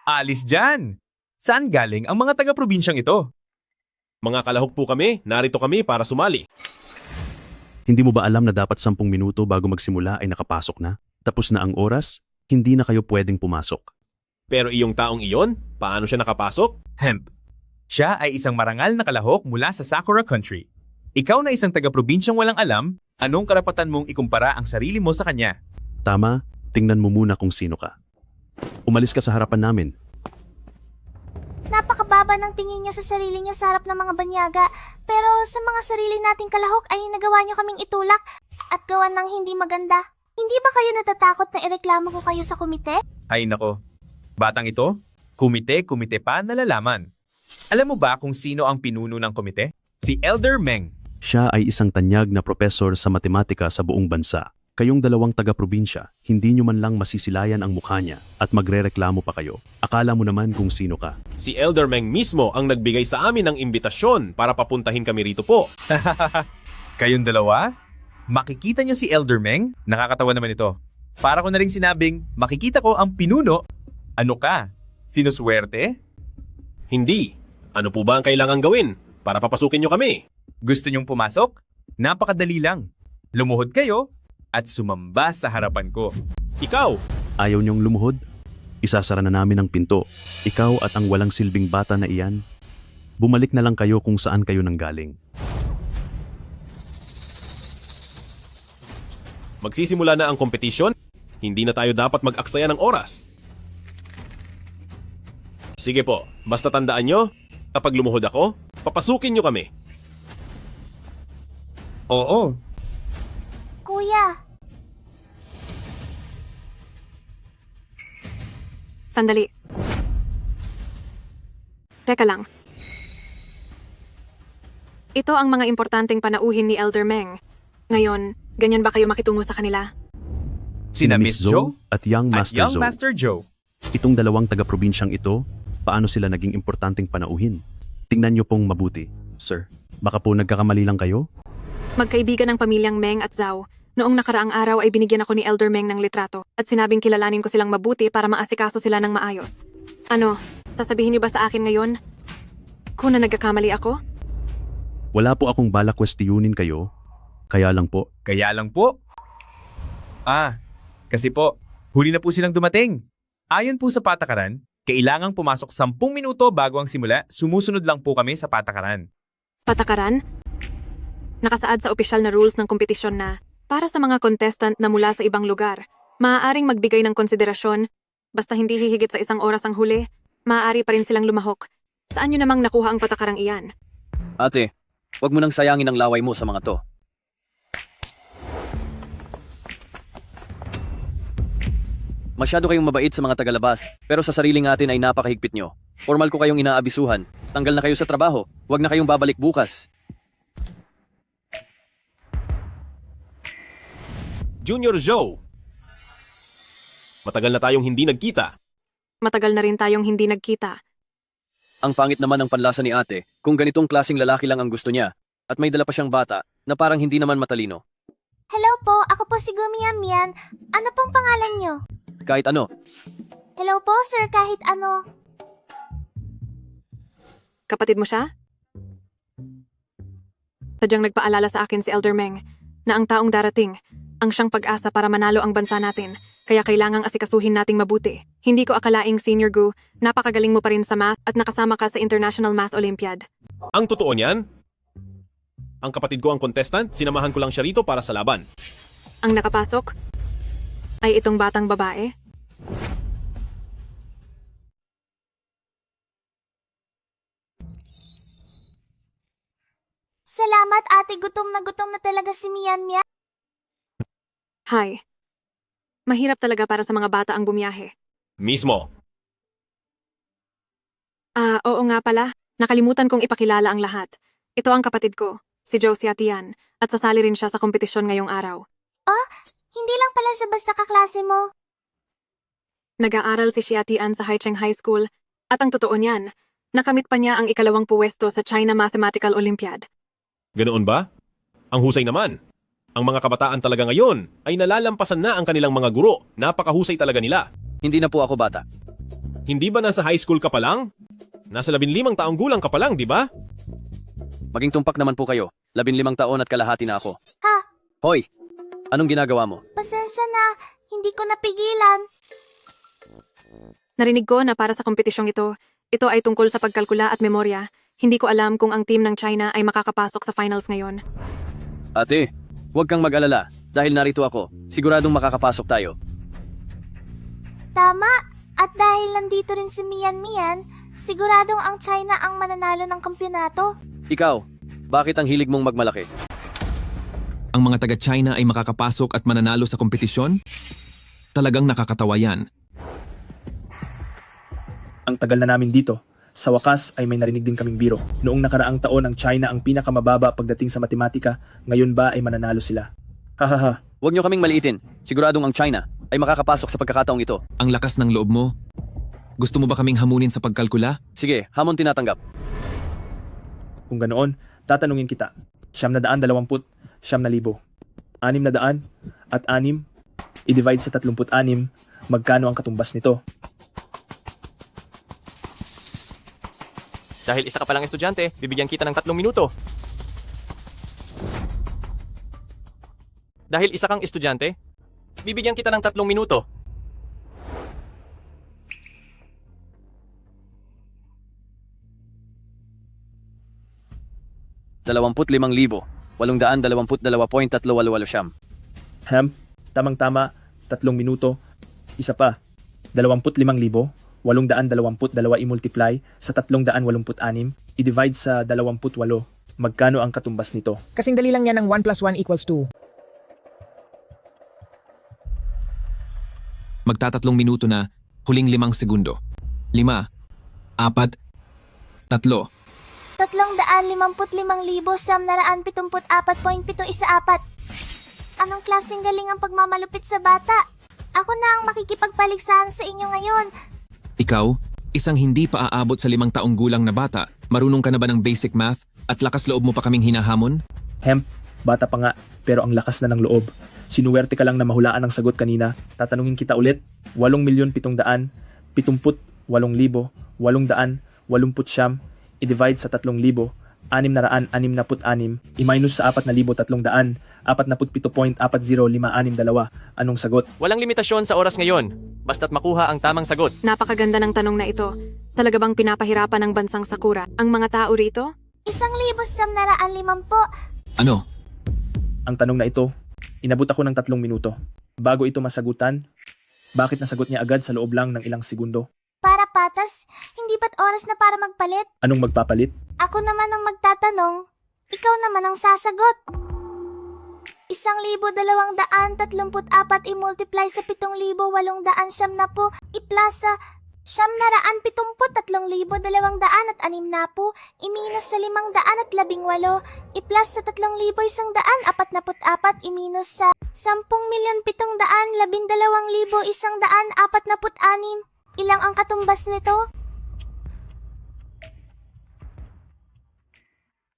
alis dyan! Saan galing ang mga taga-probinsyang ito? Mga kalahok po kami, narito kami para sumali. Hindi mo ba alam na dapat 10 minuto bago magsimula ay nakapasok na? Tapos na ang oras, hindi na kayo pwedeng pumasok. Pero iyong taong iyon, paano siya nakapasok? Hemp. Siya ay isang marangal na kalahok mula sa Sakura Country. Ikaw na isang taga-probinsyang walang alam, anong karapatan mong ikumpara ang sarili mo sa kanya? Tama, tingnan mo muna kung sino ka. Umalis ka sa harapan namin. Napakababa ng tingin niya sa sarili niya sa harap ng mga banyaga. Pero sa mga sarili nating kalahok ay nagawa niyo kaming itulak at gawan ng hindi maganda. Hindi ba kayo natatakot na ireklamo ko kayo sa komite? Ay nako, batang ito, kumite pa nalalaman. Alam mo ba kung sino ang pinuno ng komite? Si Elder Meng. Siya ay isang tanyag na propesor sa matematika sa buong bansa. Kayong dalawang taga-probinsya, hindi nyo man lang masisilayan ang mukha niya at magrereklamo pa kayo. Akala mo naman kung sino ka. Si Elder Meng mismo ang nagbigay sa amin ng imbitasyon para papuntahin kami rito po. Kayong dalawa? Makikita nyo si Elder Meng? Nakakatawa naman ito. Para ko na rin sinabing, makikita ko ang pinuno. Ano ka? Sinuswerte? Hindi. Ano po ba ang kailangan gawin para papasukin nyo kami? Gusto nyong pumasok? Napakadali lang. Lumuhod kayo at sumamba sa harapan ko. Ikaw! Ayaw niyong lumuhod? Isasara na namin ang pinto. Ikaw at ang walang silbing bata na iyan. Bumalik na lang kayo kung saan kayo nanggaling. Magsisimula na ang kompetisyon. Hindi na tayo dapat mag-aksaya ng oras. Sige po, basta tandaan nyo, kapag lumuhod ako, papasukin nyo kami. Oo. Kuya, Sandali. Teka lang. Ito ang mga importanteng panauhin ni Elder Meng. Ngayon, ganyan ba kayo makitungo sa kanila? Sina Miss Joe at Young Master Young Zoe. Master Joe. Itong dalawang taga-probinsyang ito, paano sila naging importanteng panauhin? Tingnan niyo pong mabuti, sir. Baka po nagkakamali lang kayo? Magkaibigan ng pamilyang Meng at Zhao. Noong nakaraang araw ay binigyan ako ni Elder Meng ng litrato at sinabing kilalanin ko silang mabuti para maasikaso sila ng maayos. Ano, sasabihin niyo ba sa akin ngayon kung na nagkakamali ako? Wala po akong balak kwestiyunin kayo. Kaya lang po. Kaya lang po? Kasi po, huli na po silang dumating. Ayon po sa patakaran, Kailangang pumasok 10 minuto bago ang simula. Sumusunod lang po kami sa patakaran. Patakaran? Nakasaad sa opisyal na rules ng kompetisyon na para sa mga contestant na mula sa ibang lugar, maaaring magbigay ng konsiderasyon, basta hindi hihigit sa 1 oras ang huli, maaari pa rin silang lumahok. Saan nyo namang nakuha ang patakarang iyan? Ate, wag mo nang sayangin ang laway mo sa mga to. Masyado kayong mabait sa mga tagalabas, pero sa sarili natin ay napakahigpit nyo. Formal ko kayong inaabisuhan. Tanggal na kayo sa trabaho. Wag na kayong babalik bukas. Junior Joe. Matagal na tayong hindi nagkita. Matagal na rin tayong hindi nagkita. Ang pangit naman ng panlasa ni ate kung ganitong klaseng lalaki lang ang gusto niya at may dala pa siyang bata na parang hindi naman matalino. Hello po, ako po si Gumian. Ano pong pangalan nyo? Kahit ano. Hello po, sir, kahit ano. Kapatid mo siya? Sadyang nagpaalala sa akin si Elder Meng na ang taong darating ang siyang pag-asa para manalo ang bansa natin, kaya kailangang asikasuhin nating mabuti. Hindi ko akalaing Senior Gu, napakagaling mo pa rin sa math at nakasama ka sa International Math Olympiad. Ang totoo niyan? Ang kapatid ko ang contestant, sinamahan ko lang siya rito para sa laban. Ang nakapasok ay itong batang babae. Salamat, ate. Gutom na talaga si Mian. Hi. Mahirap talaga para sa mga bata ang bumiyahe. Mismo. Oo nga pala. Nakalimutan kong ipakilala ang lahat. Ito ang kapatid ko, si Josie Atian, at sasali rin siya sa kompetisyon ngayong araw. Oh, hindi lang pala siya basta kaklase mo. Nag-aaral si Xiatian sa Haicheng High School, at ang totoo niyan, nakamit pa niya ang 2 puwesto sa China Mathematical Olympiad. Ganoon ba? Ang husay naman. Ang mga kabataan talaga ngayon ay nalalampasan na ang kanilang mga guro. Napakahusay talaga nila. Hindi na po ako bata. Hindi ba nasa high school ka pa lang? Nasa 15 taong gulang ka pa lang, di ba? Maging tumpak naman po kayo. 15 taon at kalahati na ako. Ha? Hoy! Anong ginagawa mo? Pasensya na. Hindi ko napigilan. Narinig ko na para sa kompetisyong ito ay tungkol sa pagkalkula at memorya. Hindi ko alam kung ang team ng China ay makakapasok sa finals ngayon. Ate, huwag kang mag-alala. Dahil narito ako, siguradong makakapasok tayo. Tama. At dahil nandito rin si Mian, siguradong ang China ang mananalo ng kampyonato. Ikaw, bakit ang hilig mong magmalaki? Ang mga taga-China ay makakapasok at mananalo sa kompetisyon? Talagang nakakatawa yan. Ang tagal na namin dito. Sa wakas ay may narinig din kaming biro. Noong nakaraang taon ang China ang pinakamababa pagdating sa matematika, ngayon ba ay mananalo sila? Hahaha. Huwag niyo kaming maliitin. Siguradong ang China ay makakapasok sa pagkakataong ito. Ang lakas ng loob mo. Gusto mo ba kaming hamunin sa pagkalkula? Sige, hamon tinatanggap. Kung ganoon, tatanungin kita. 920, 9,000. 600 at 6, i-divide sa 36, magkano ang katumbas nito? Dahil isa ka palang estudyante, bibigyan kita ng 3 minuto. Dahil isa kang estudyante, bibigyan kita ng 3 minuto. $25,822.388. Tamang-tama, 3 minuto. Isa pa, 25,822 i-multiply sa 386, i-divide sa 28. Magkano ang katumbas nito? Kasing dali lang yan ng 1 + 1 = 2. Magta-3 minuto na, huling 5 segundo. 5, 4, 3. 355,974.714. Anong klaseng galing ang pagmamalupit sa bata? Ako na ang makikipagpaligsahan sa inyo ngayon. Ikaw, isang hindi pa aabot sa 5 taong gulang na bata, marunong ka na ba ng basic math at lakas loob mo pa kaming hinahamon? Bata pa nga, pero ang lakas na ng loob. Sinuwerte ka lang na mahulaan ang sagot kanina. Tatanungin kita ulit, 8,778,889, i-divide sa 3,000, 666, i-minus sa 4,300, 47.405662. Anong sagot? Walang limitasyon sa oras ngayon, basta't makuha ang tamang sagot. Napakaganda ng tanong na ito. Talaga bang pinapahirapan ng bansang Sakura ang mga tao rito? 1,950. Ano? Ang tanong na ito, inabot ako ng 3 minuto. Bago ito masagutan, bakit nasagot niya agad sa loob lang ng ilang segundo? Para patas, hindi ba't oras na para magpalit? Anong magpapalit? Ako naman ang magtatanong, ikaw naman ang sasagot. 1,234 i-multiply sa 7,870 i-plus sa 773,260 i-minus sa 518 i-plus sa 3,144 i-minus sa 10,712,146. Ilang ang katumbas nito?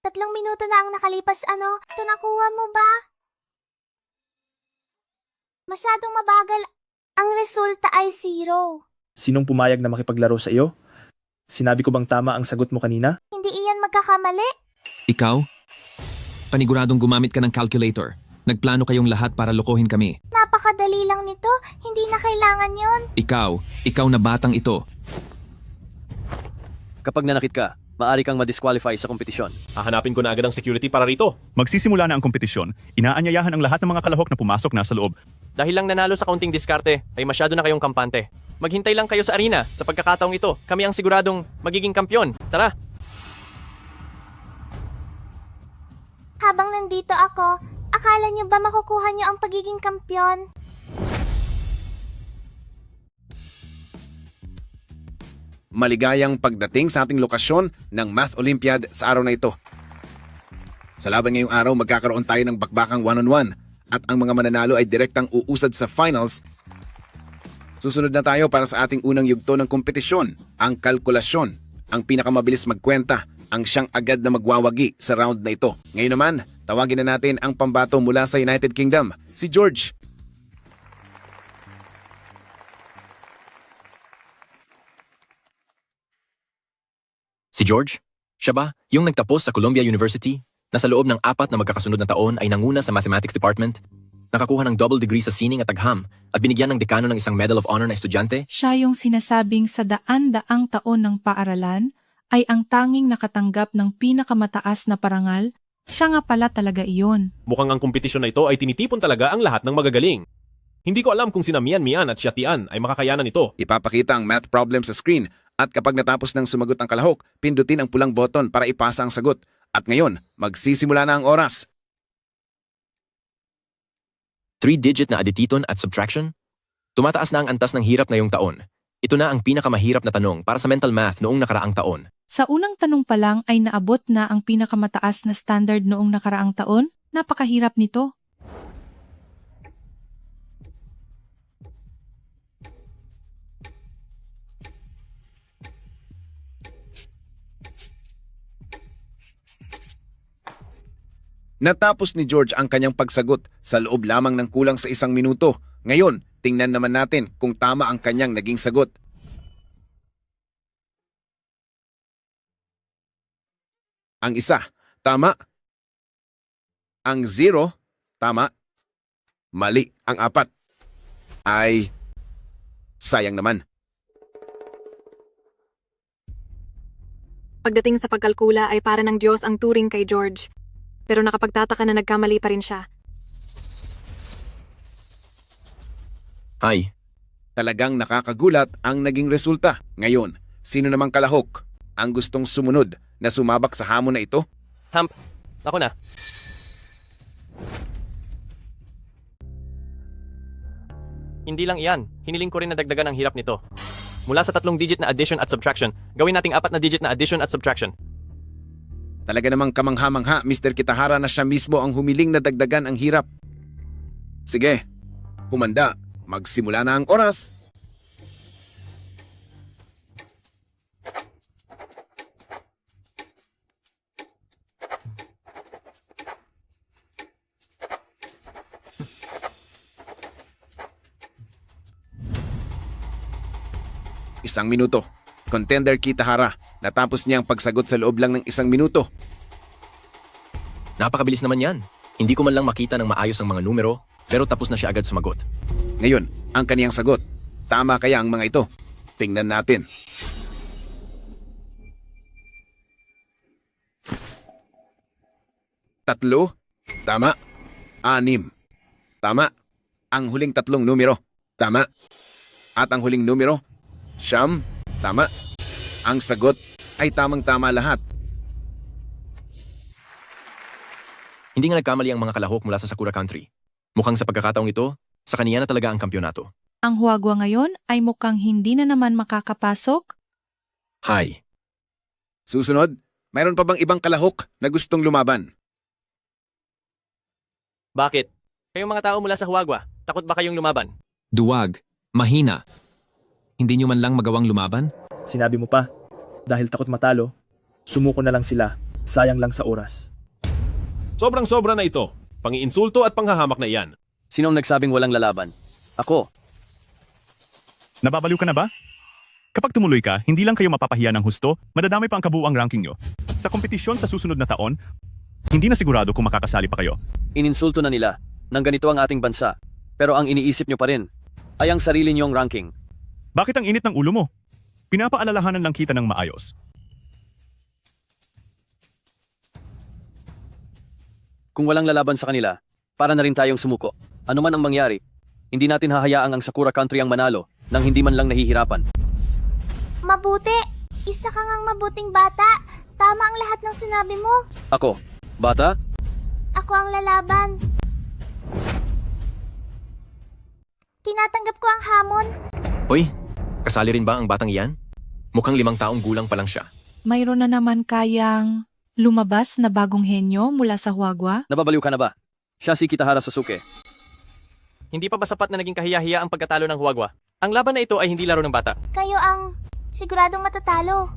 3 minuto na ang nakalipas, ano? Ito nakuha mo ba? Masyadong mabagal. Ang resulta ay 0. Sinong pumayag na makipaglaro sa iyo? Sinabi ko bang tama ang sagot mo kanina? Hindi iyan magkakamali. Ikaw? Paniguradong gumamit ka ng calculator. Nagplano kayong lahat para lokohin kami. Napakadali lang nito. Hindi na kailangan yon. Ikaw na batang ito. Kapag nanakit ka, maaari kang ma-disqualify sa kompetisyon. Hahanapin ko na agad ang security para rito. Magsisimula na ang kompetisyon. Inaanyayahan ang lahat ng mga kalahok na pumasok na sa loob. Dahil lang nanalo sa kaunting diskarte, ay masyado na kayong kampante. Maghintay lang kayo sa arena. Sa pagkakataong ito, kami ang siguradong magiging kampyon. Tara! Habang nandito ako, akala niyo ba makukuha niyo ang pagiging kampyon? Maligayang pagdating sa ating lokasyon ng Math Olympiad sa araw na ito. Sa laban ngayong araw, magkakaroon tayo ng bakbakang one-on-one at ang mga mananalo ay direktang uusad sa finals. Susunod na tayo para sa ating unang yugto ng kompetisyon, ang kalkulasyon. Ang pinakamabilis magkwenta, ang siyang agad na magwawagi sa round na ito. Ngayon naman, tawagin na natin ang pambato mula sa United Kingdom, si George. Si George? Siya ba? Yung nagtapos sa Columbia University? Na sa loob ng 4 na magkakasunod na taon ay nanguna sa Mathematics Department? Nakakuha ng double degree sa sining at agham at binigyan ng dekano ng isang Medal of Honor na estudyante? Siya yung sinasabing sa daan-daang taon ng paaralan ay ang tanging nakatanggap ng pinakamataas na parangal? Siya nga pala talaga iyon. Mukhang ang kompetisyon na ito ay tinitipon talaga ang lahat ng magagaling. Hindi ko alam kung sina Mian at Xiatian ay makakayanan ito. Ipapakita ang math problem sa screen at kapag natapos ng sumagot ang kalahok, pindutin ang pulang button para ipasa ang sagot. At ngayon, magsisimula na ang oras. 3-digit na addition at subtraction? Tumataas na ang antas ng hirap ngayong taon. Ito na ang pinakamahirap na tanong para sa mental math noong nakaraang taon. Sa unang tanong pa lang ay naabot na ang pinakamataas na standard noong nakaraang taon? Napakahirap nito. Natapos ni George ang kanyang pagsagot sa loob lamang ng kulang sa 1 minuto. Ngayon, tingnan naman natin kung tama ang kanyang naging sagot. Ang 1, tama. Ang 0, tama. Mali. Ang 4 ay sayang naman. Pagdating sa pagkalkula ay para ng Diyos ang turing kay George. Pero nakapagtataka na nagkamali pa rin siya. Ay, talagang nakakagulat ang naging resulta. Ngayon, sino namang kalahok ang gustong sumunod na sumabak sa hamon na ito? Hamp, ako na. Hindi lang iyan, hiniling ko rin na dagdagan ang hirap nito. Mula sa 3-digit na addition at subtraction, gawin nating 4 na digit na addition at subtraction. Talaga namang kamangha-mangha, Mr. Kitahara, na siya mismo ang humiling na dagdagan ang hirap. Sige, humanda. Magsimula na ang oras. Isang minuto. Contender Kitahara, natapos niya ang pagsagot sa loob lang ng 1 minuto. Napakabilis naman yan. Hindi ko man lang makita ng maayos ang mga numero, pero tapos na siya agad sumagot. Ngayon, ang kaniyang sagot. Tama kaya ang mga ito? Tingnan natin. Tatlo? Tama. 6. Tama. Ang huling tatlong numero. Tama. At ang huling numero? 9. Tama. Ang sagot ay tamang-tama lahat. Hindi nga nagkamali ang mga kalahok mula sa Sakura Country. Mukhang sa pagkakataong ito, sa kaniya na talaga ang kampyonato. Ang Huagwa ngayon ay mukhang hindi na naman makakapasok. Hi. Susunod, mayroon pa bang ibang kalahok na gustong lumaban? Bakit? Kayong mga tao mula sa Huagwa, takot ba kayong lumaban? Duwag. Mahina. Hindi nyo man lang magawang lumaban? Sinabi mo pa, dahil takot matalo, sumuko na lang sila. Sayang lang sa oras. Sobrang-sobra na ito. Pangiinsulto at panghahamak na iyan. Sinong nagsabing walang lalaban? Ako. Nababaliw ka na ba? Kapag tumuloy ka, hindi lang kayo mapapahiya ng husto, madadamay pa ang kabuuang ranking nyo. Sa kompetisyon sa susunod na taon, hindi na sigurado kung makakasali pa kayo. Ininsulto na nila nang ganito ang ating bansa. Pero ang iniisip nyo pa rin ay ang sarili nyong ranking. Bakit ang init ng ulo mo? Pinapaalalahanan lang kita ng maayos. Kung walang lalaban sa kanila, para na rin tayong sumuko. Ano man ang mangyari, hindi natin hahayaang ang Sakura Country ang manalo nang hindi man lang nahihirapan. Mabuti! Isa ka ngang mabuting bata. Tama ang lahat ng sinabi mo. Ako, bata? Ako ang lalaban. Tinatanggap ko ang hamon. Hoy, kasali rin ba ang batang iyan? Mukhang 5 taong gulang pa lang siya. Mayroon na naman kayang lumabas na bagong henyo mula sa Huagwa? Nababaliw ka na ba? Siya si Kitahara Sasuke. Hindi pa ba sapat na naging kahiya-hiya ang pagkatalo ng Huagwa? Ang laban na ito ay hindi laro ng bata. Kayo ang siguradong matatalo.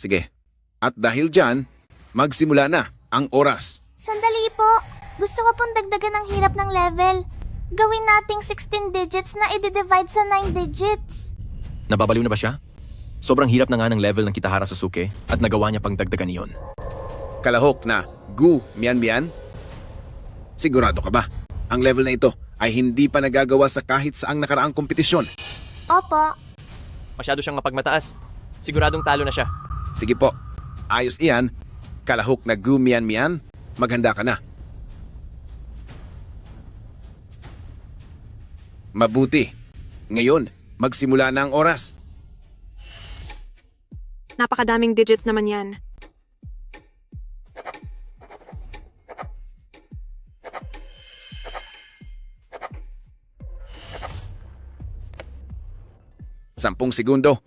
Sige. At dahil dyan, magsimula na ang oras. Sandali po. Gusto ko pong dagdagan ang hirap ng level. Gawin nating 16 digits na i-divide sa 9 digits. Nababaliw na ba siya? Sobrang hirap na nga ng level ng Kitahara Sasuke at nagawa niya pang dagdagan iyon. Kalahok na Gu Mian Mian? Sigurado ka ba? Ang level na ito ay hindi pa nagagawa sa kahit saang nakaraang kompetisyon. Opo. Masyado siyang mapagmataas. Siguradong talo na siya. Sige po. Ayos iyan. Kalahok na Gu Mian Mian, maghanda ka na. Mabuti. Ngayon, magsimula na ang oras. Napakadaming digits naman yan. Sampung segundo.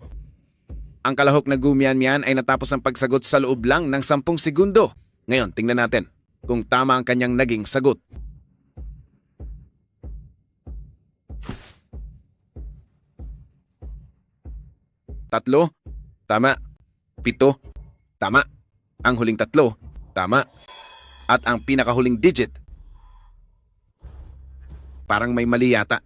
Ang kalahok na Gu Mian Mian ay natapos ang pagsagot sa loob lang ng 10 segundo. Ngayon, tingnan natin kung tama ang kanyang naging sagot. Tatlo, tama. 7, tama. Ang huling 3, tama. At ang pinakahuling digit, parang may mali yata.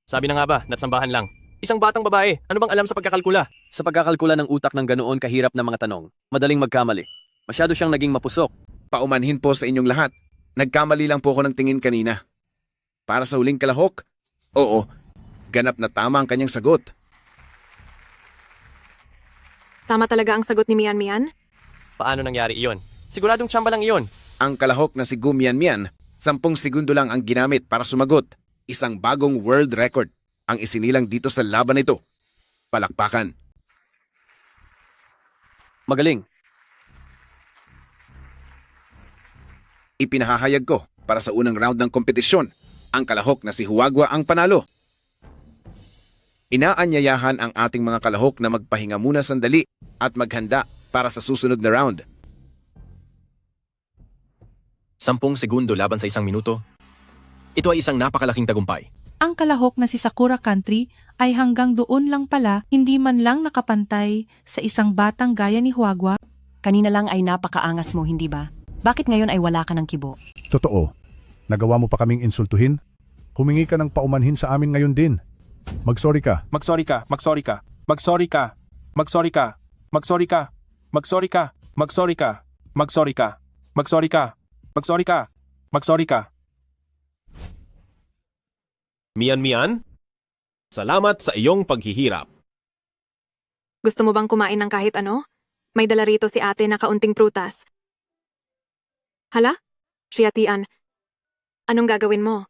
Sabi na nga ba, natsambahan lang. Isang batang babae, ano bang alam sa pagkakalkula? Sa pagkakalkula ng utak ng ganoon kahirap na mga tanong, madaling magkamali. Masyado siyang naging mapusok. Paumanhin po sa inyong lahat. Nagkamali lang po ako ng tingin kanina. Para sa huling kalahok? Oo, ganap na tama ang kanyang sagot. Tama talaga ang sagot ni Mian Mian? Paano nangyari iyon? Siguradong tsamba lang iyon. Ang kalahok na si Gu Mian Mian, 10 segundo lang ang ginamit para sumagot. Isang bagong world record ang isinilang dito sa laban na ito. Palakpakan. Magaling. Ipinahahayag ko para sa unang round ng kompetisyon, ang kalahok na si Huagwa ang panalo. Inaanyayahan ang ating mga kalahok na magpahinga muna sandali at maghanda para sa susunod na round. 10 segundo laban sa 1 minuto. Ito ay isang napakalaking tagumpay. Ang kalahok na si Sakura Country ay hanggang doon lang pala hindi man lang nakapantay sa isang batang gaya ni Huagwa. Kanina lang ay napakaangas mo, hindi ba? Bakit ngayon ay wala ka ng kibo? Totoo. Nagawa mo pa kaming insultuhin? humingi ka ng paumanhin sa amin ngayon din. Magsorry ka. Magsorry ka, magsorry ka, magsorry ka, magsorry ka, magsorry ka, magsorry ka, magsorry ka, magsorry ka, magsorry ka, magsorry ka, magsorry ka. Mian, salamat sa iyong paghihirap. Gusto mo bang kumain ng kahit ano? May dala rito si ate na kaunting prutas. Hala? Shiyatian, anong gagawin mo?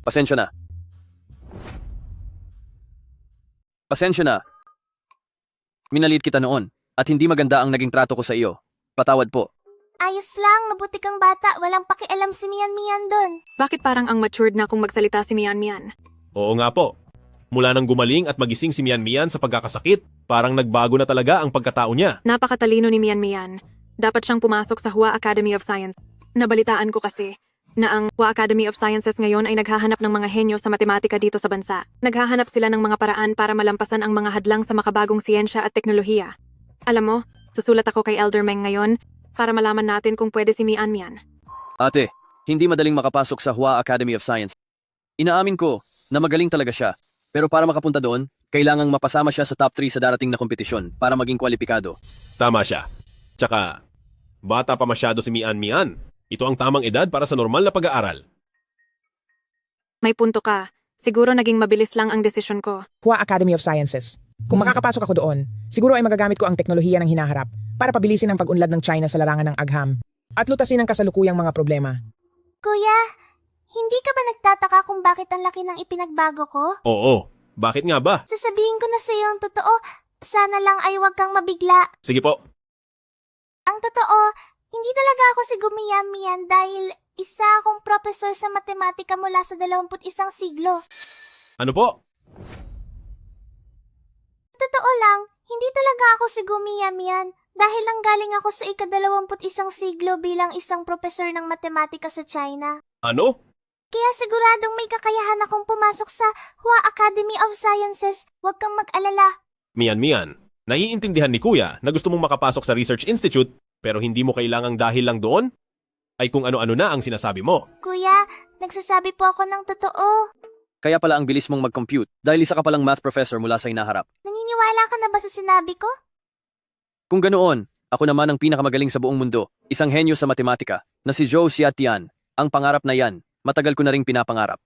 Pasensya na. Pasensya na. Minalit kita noon at hindi maganda ang naging trato ko sa iyo. Patawad po. Ayos lang, mabuti kang bata. Walang pakialam si Mian doon. Bakit parang ang matured na kung magsalita si Mian? Oo nga po. Mula nang gumaling at magising si Mian sa pagkakasakit, parang nagbago na talaga ang pagkatao niya. Napakatalino ni Mian. Dapat siyang pumasok sa Hua Academy of Science. Nabalitaan ko kasi na ang Hua Academy of Sciences ngayon ay naghahanap ng mga henyo sa matematika dito sa bansa. Naghahanap sila ng mga paraan para malampasan ang mga hadlang sa makabagong siyensya at teknolohiya. Alam mo, susulat ako kay Elder Meng ngayon para malaman natin kung pwede si Mian. Ate, hindi madaling makapasok sa Hua Academy of Science. Inaamin ko na magaling talaga siya. Pero para makapunta doon, kailangang mapasama siya sa top 3 sa darating na kompetisyon para maging kwalipikado. Tama siya. Tsaka, bata pa masyado si Mian. Ito ang tamang edad para sa normal na pag-aaral. May punto ka. Siguro naging mabilis lang ang desisyon ko. Hua Academy of Sciences. Kung makakapasok ako doon, siguro ay magagamit ko ang teknolohiya ng hinaharap para pabilisin ang pag-unlad ng China sa larangan ng agham at lutasin ang kasalukuyang mga problema. Kuya, hindi ka ba nagtataka kung bakit ang laki ng ipinagbago ko? Oo. Bakit nga ba? Sasabihin ko na sa iyo ang totoo. Sana lang ay huwag kang mabigla. Sige po. Ang totoo, hindi talaga ako si Mian dahil isa akong professor sa matematika mula sa 21 siglo. Ano po? Totoo lang, hindi talaga ako si Mian dahil lang galing ako sa ika-21 siglo bilang isang professor ng matematika sa China. Ano? Kaya siguradong may kakayahan akong pumasok sa Hua Academy of Sciences. Huwag kang mag-alala. Mian, naiintindihan ni Kuya na gusto mong makapasok sa Research Institute pero hindi mo kailangang dahil lang doon? Ay kung ano-ano na ang sinasabi mo. Kuya, nagsasabi po ako ng totoo. Kaya pala ang bilis mong mag-compute dahil isa ka palang math professor mula sa hinaharap. Naniniwala ka na ba sa sinabi ko? Kung ganoon, ako naman ang pinakamagaling sa buong mundo, isang henyo sa matematika, na si Zhou Xiatian. Ang pangarap na yan, matagal ko na ring pinapangarap.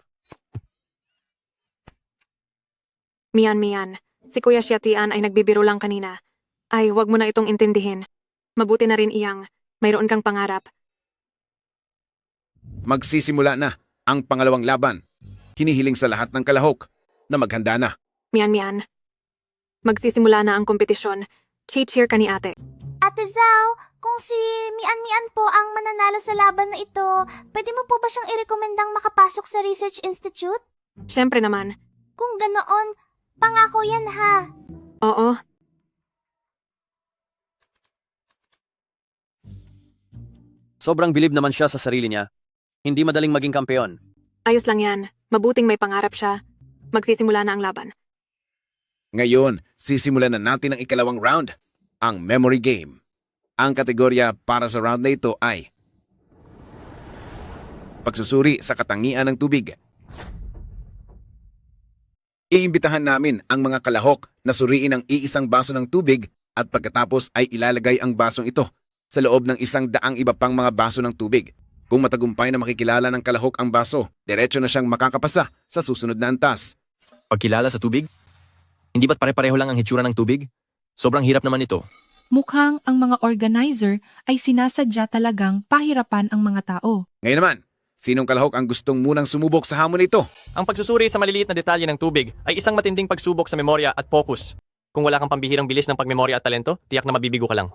Mian, si Kuya Xiatian ay nagbibiro lang kanina. Ay, wag mo na itong intindihin. Mabuti na rin iyang, mayroon kang pangarap. Magsisimula na ang pangalawang laban. Hinihiling sa lahat ng kalahok na maghanda na. Mian, magsisimula na ang kompetisyon. Cheer ka ni ate. Ate Zhao, kung si Mian po ang mananalo sa laban na ito, pwede mo po ba siyang irekomendang makapasok sa Research Institute? Siyempre naman. Kung ganoon, pangako yan ha. Oo. Sobrang bilib naman siya sa sarili niya. Hindi madaling maging kampeon. Ayos lang yan. Mabuting may pangarap siya. Magsisimula na ang laban. Ngayon, sisimulan na natin ang ikalawang round, ang memory game. Ang kategorya para sa round na ito ay pagsusuri sa katangian ng tubig. Iimbitahan namin ang mga kalahok na suriin ang iisang baso ng tubig at pagkatapos ay ilalagay ang basong ito sa loob ng 100 iba pang mga baso ng tubig. Kung matagumpay na makikilala ng kalahok ang baso, diretso na siyang makakapasa sa susunod na antas. Pagkilala sa tubig? Hindi ba't pare-pareho lang ang hitsura ng tubig? Sobrang hirap naman ito. Mukhang ang mga organizer ay sinasadya talagang pahirapan ang mga tao. Ngayon naman, sinong kalahok ang gustong munang sumubok sa hamon ito? Ang pagsusuri sa maliliit na detalye ng tubig ay isang matinding pagsubok sa memorya at focus. Kung wala kang pambihirang bilis ng pagmemorya at talento, tiyak na mabibigo ka lang.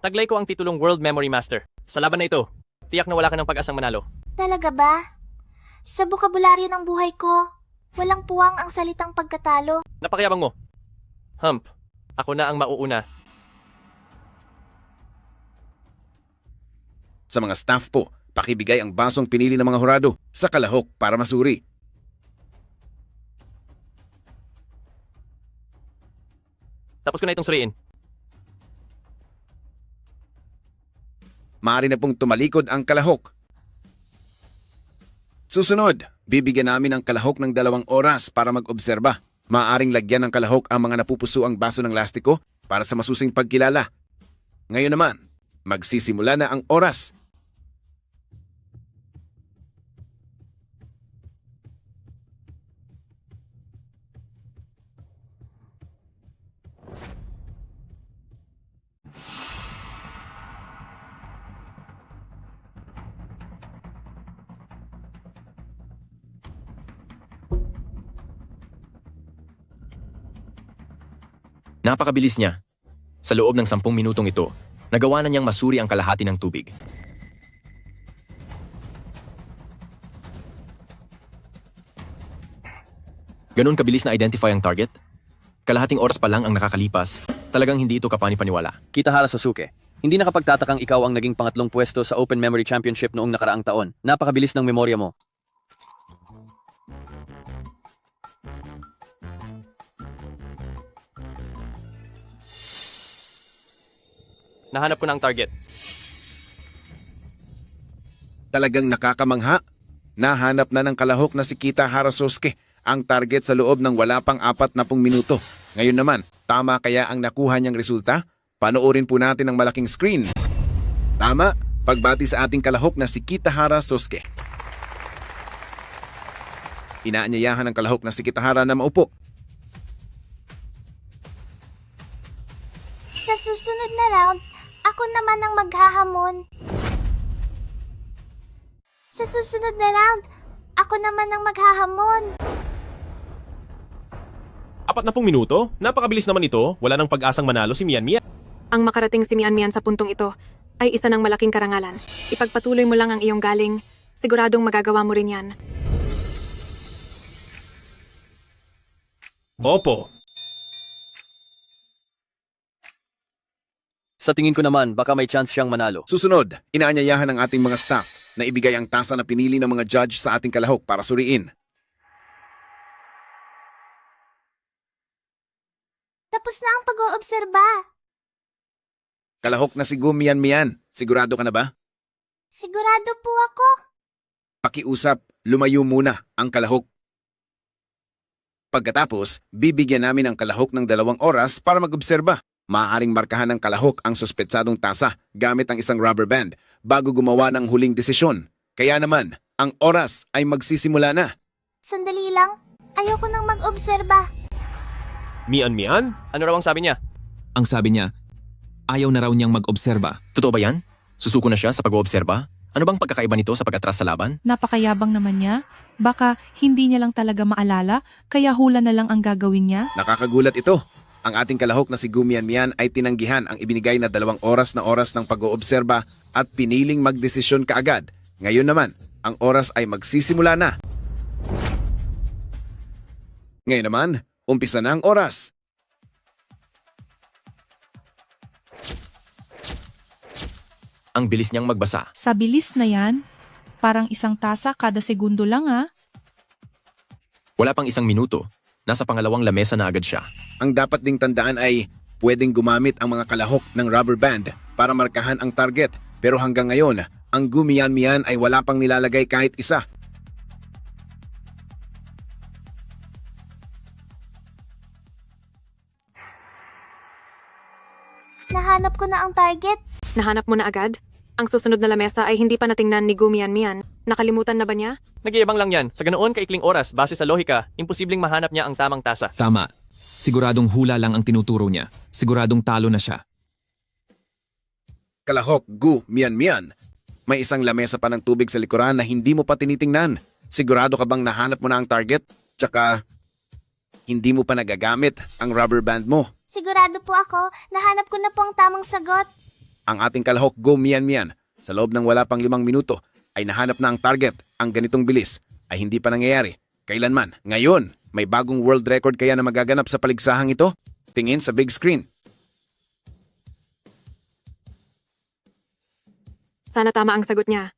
Taglay ko ang titulong World Memory Master. Sa laban na ito, tiyak na wala ka ng pag-asang manalo. Talaga ba? Sa bukabularyo ng buhay ko, walang puwang ang salitang pagkatalo. Napakayabang mo. Hump, ako na ang mauuna. Sa mga staff po, pakibigay ang basong pinili ng mga hurado sa kalahok para masuri. Tapos ko na itong suriin. Maaari na pong tumalikod ang kalahok. Susunod, bibigyan namin ng kalahok ng 2 oras para mag-obserba. Maaaring lagyan ng kalahok ang mga napupusuang baso ng lastiko para sa masusing pagkilala. Ngayon naman, magsisimula na ang oras. Napakabilis niya. Sa loob ng 10 minutong ito, nagawa na niyang masuri ang kalahati ng tubig. Ganun kabilis na identify ang target? Kalahating oras pa lang ang nakakalipas, talagang hindi ito kapani-paniwala. Kitahara Sasuke, hindi nakapagtatakang ikaw ang naging pangatlong pwesto sa Open Memory Championship noong nakaraang taon. Napakabilis ng memorya mo. Nahanap ko na ang target. Talagang nakakamangha. Nahanap na ng kalahok na si Kitahara Sasuke ang target sa loob ng wala pang 40 minuto. Ngayon naman, tama kaya ang nakuha niyang resulta? Panoorin po natin ang malaking screen. Tama, pagbati sa ating kalahok na si Kitahara Sasuke. Inaanyayahan ng kalahok na si Kitahara na maupo. Sa susunod na round, ako naman ang maghahamon. Sa susunod na round, ako naman ang maghahamon. 40 minuto? Napakabilis naman ito. Wala nang pag-asang manalo si Mian Mian. Ang makarating si Mian Mian sa puntong ito ay isa ng malaking karangalan. Ipagpatuloy mo lang ang iyong galing. Siguradong magagawa mo rin yan. Opo. Sa tingin ko naman, baka may chance siyang manalo. Susunod, inaanyayahan ng ating mga staff na ibigay ang tasa na pinili ng mga judge sa ating kalahok para suriin. Tapos na ang pag-oobserba. Kalahok na si Gu Mian Mian, sigurado ka na ba? Sigurado po ako. Pakiusap, lumayo muna ang kalahok. Pagkatapos, bibigyan namin ang kalahok ng 2 oras para mag-obserba. Maaaring markahan ng kalahok ang suspetsadong tasa gamit ang isang rubber band bago gumawa ng huling desisyon. Kaya naman, ang oras ay magsisimula na. Sandali lang. Ayoko nang mag-obserba. Mian Mian? Ano raw ang sabi niya? Ang sabi niya, ayaw na raw niyang mag-obserba. Totoo ba yan? Susuko na siya sa pag-oobserba? Ano bang pagkakaiba nito sa pag-atras sa laban? Napakayabang naman niya. Baka hindi niya lang talaga maalala, kaya hula na lang ang gagawin niya. Nakakagulat ito. Ang ating kalahok na si Gu Mian Mian ay tinanggihan ang ibinigay na 2 oras ng pag-oobserba at piniling magdesisyon kaagad. Ngayon naman, ang oras ay magsisimula na. Ngayon naman, umpisa na ang oras. Ang bilis niyang magbasa. Sa bilis na yan, parang isang tasa kada segundo lang ah. Wala pang 1 minuto. Nasa pangalawang lamesa na agad siya. Ang dapat ding tandaan ay pwedeng gumamit ang mga kalahok ng rubber band para markahan ang target. Pero hanggang ngayon, ang Gu Mian Mian ay wala pang nilalagay kahit isa. Nahanap ko na ang target. Nahanap mo na agad? Ang susunod na lamesa ay hindi pa natingnan ni Gu Mian Mian. Nakalimutan na ba niya? Nag-iibang lang yan. Sa ganoon kaikling oras, base sa lohika, imposibleng mahanap niya ang tamang tasa. Tama. Siguradong hula lang ang tinuturo niya. Siguradong talo na siya. Kalahok Gu Mian Mian, may isang lamesa pa ng tubig sa likuran na hindi mo pa tinitingnan. Sigurado ka bang nahanap mo na ang target? Tsaka, hindi mo pa nagagamit ang rubber band mo. Sigurado po ako. Nahanap ko na po ang tamang sagot. Ang ating kalahok Gu Mian Mian, sa loob ng wala pang 5 minuto, ay nahanap na ang target. Ang ganitong bilis ay hindi pa nangyayari kailanman. Ngayon, may bagong world record kaya na magaganap sa paligsahang ito? Tingin sa big screen. Sana tama ang sagot niya.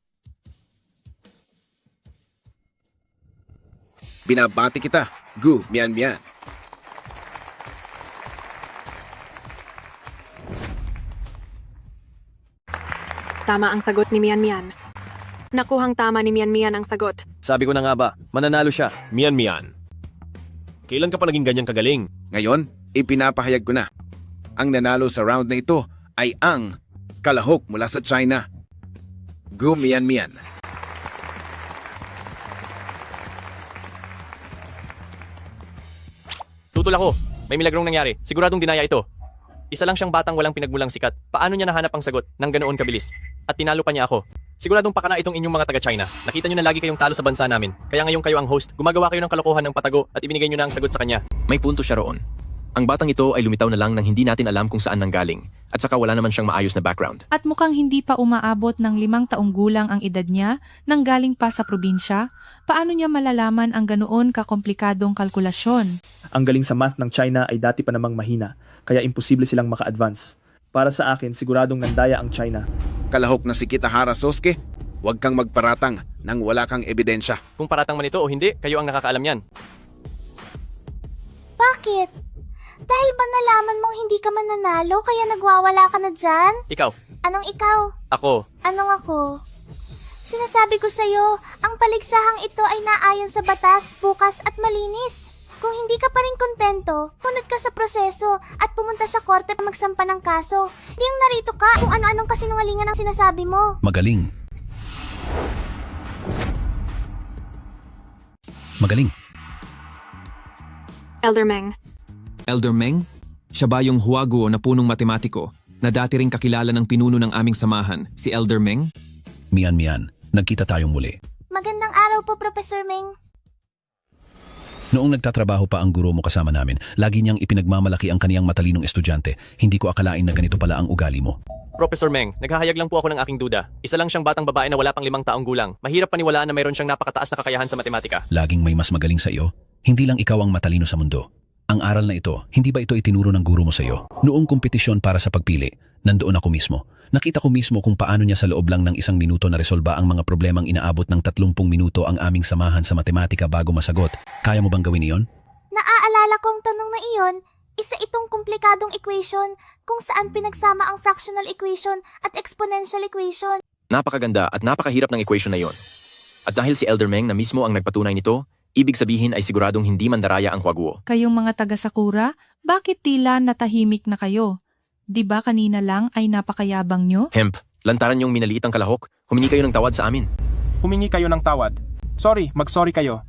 Binabati kita, Gu Mian Mian. Tama ang sagot ni Mian Mian. Nakuhang tama ni Mian Mian ang sagot. Sabi ko na nga ba, mananalo siya. Mian. Kailan ka pa naging ganyang kagaling? Ngayon, ipinapahayag ko na. Ang nanalo sa round na ito ay ang kalahok mula sa China. Gu Mian. Tutol ako. May milagrong nangyari. Siguradong dinaya ito. Isa lang siyang batang walang pinagmulang sikat. Paano niya nahanap ang sagot ng ganoon kabilis? At tinalo pa niya ako. Siguradong pakana itong inyong mga taga-China. Nakita niyo na lagi kayong talo sa bansa namin. Kaya ngayon kayo ang host. Gumagawa kayo ng kalokohan ng patago at ibinigay niyo na ang sagot sa kanya. May punto siya roon. Ang batang ito ay lumitaw na lang nang hindi natin alam kung saan nanggaling. At saka wala naman siyang maayos na background. At mukhang hindi pa umaabot ng 5 taong gulang ang edad niya nang galing pa sa probinsya. Paano niya malalaman ang ganoon kakomplikadong kalkulasyon? Ang galing sa math ng China ay dati pa namang mahina, kaya imposible silang maka-advance. Para sa akin, siguradong nandaya ang China. Kalahok na si Kitahara Sosuke, huwag kang magparatang nang wala kang ebidensya. Kung paratang man ito o hindi, kayo ang nakakaalam yan. Bakit? Dahil ba nalaman mong hindi ka mananalo kaya nagwawala ka na dyan? Ikaw. Anong ikaw? Ako. Anong ako? Sinasabi ko sa'yo, ang paligsahang ito ay naayon sa batas, bukas at malinis. Kung hindi ka pa rin kontento, punod ka sa proseso at pumunta sa korte para magsampa ng kaso. Hindi yung narito ka kung ano-anong kasinungalingan ang sinasabi mo. Magaling. Elder Meng? Siya ba yung huwago na punong matematiko na dati ring kakilala ng pinuno ng aming samahan, si Elder Meng? Mian, nagkita tayong muli. Magandang araw po, Professor Meng. Noong nagtatrabaho pa ang guro mo kasama namin, lagi niyang ipinagmamalaki ang kaniyang matalinong estudyante. Hindi ko akalain na ganito pala ang ugali mo. Professor Meng, naghahayag lang po ako ng aking duda. Isa lang siyang batang babae na wala pang 5 taong gulang. Mahirap paniwalaan na mayroon siyang napakataas na kakayahan sa matematika. Laging may mas magaling sa iyo. Hindi lang ikaw ang matalino sa mundo. Ang aral na ito, hindi ba ito itinuro ng guro mo sa iyo? Noong kompetisyon para sa pagpili, nandoon ako mismo. Nakita ko mismo kung paano niya sa loob lang ng 1 minuto na resolba ang mga problemang inaabot ng 30 minuto ang aming samahan sa matematika bago masagot. Kaya mo bang gawin iyon? Naaalala ko ang tanong na iyon, isa itong komplikadong equation kung saan pinagsama ang fractional equation at exponential equation. Napakaganda at napakahirap ng equation na iyon. At dahil si Elder Meng na mismo ang nagpatunay nito, ibig sabihin ay siguradong hindi mandaraya ang Huaguo. Kayong mga taga-Sakura, bakit tila natahimik na kayo? Di ba kanina lang ay napakayabang nyo? Hemp, lantaran niyong minaliit ang kalahok. Humingi kayo ng tawad sa amin. Humingi kayo ng tawad. Sorry, mag-sorry kayo.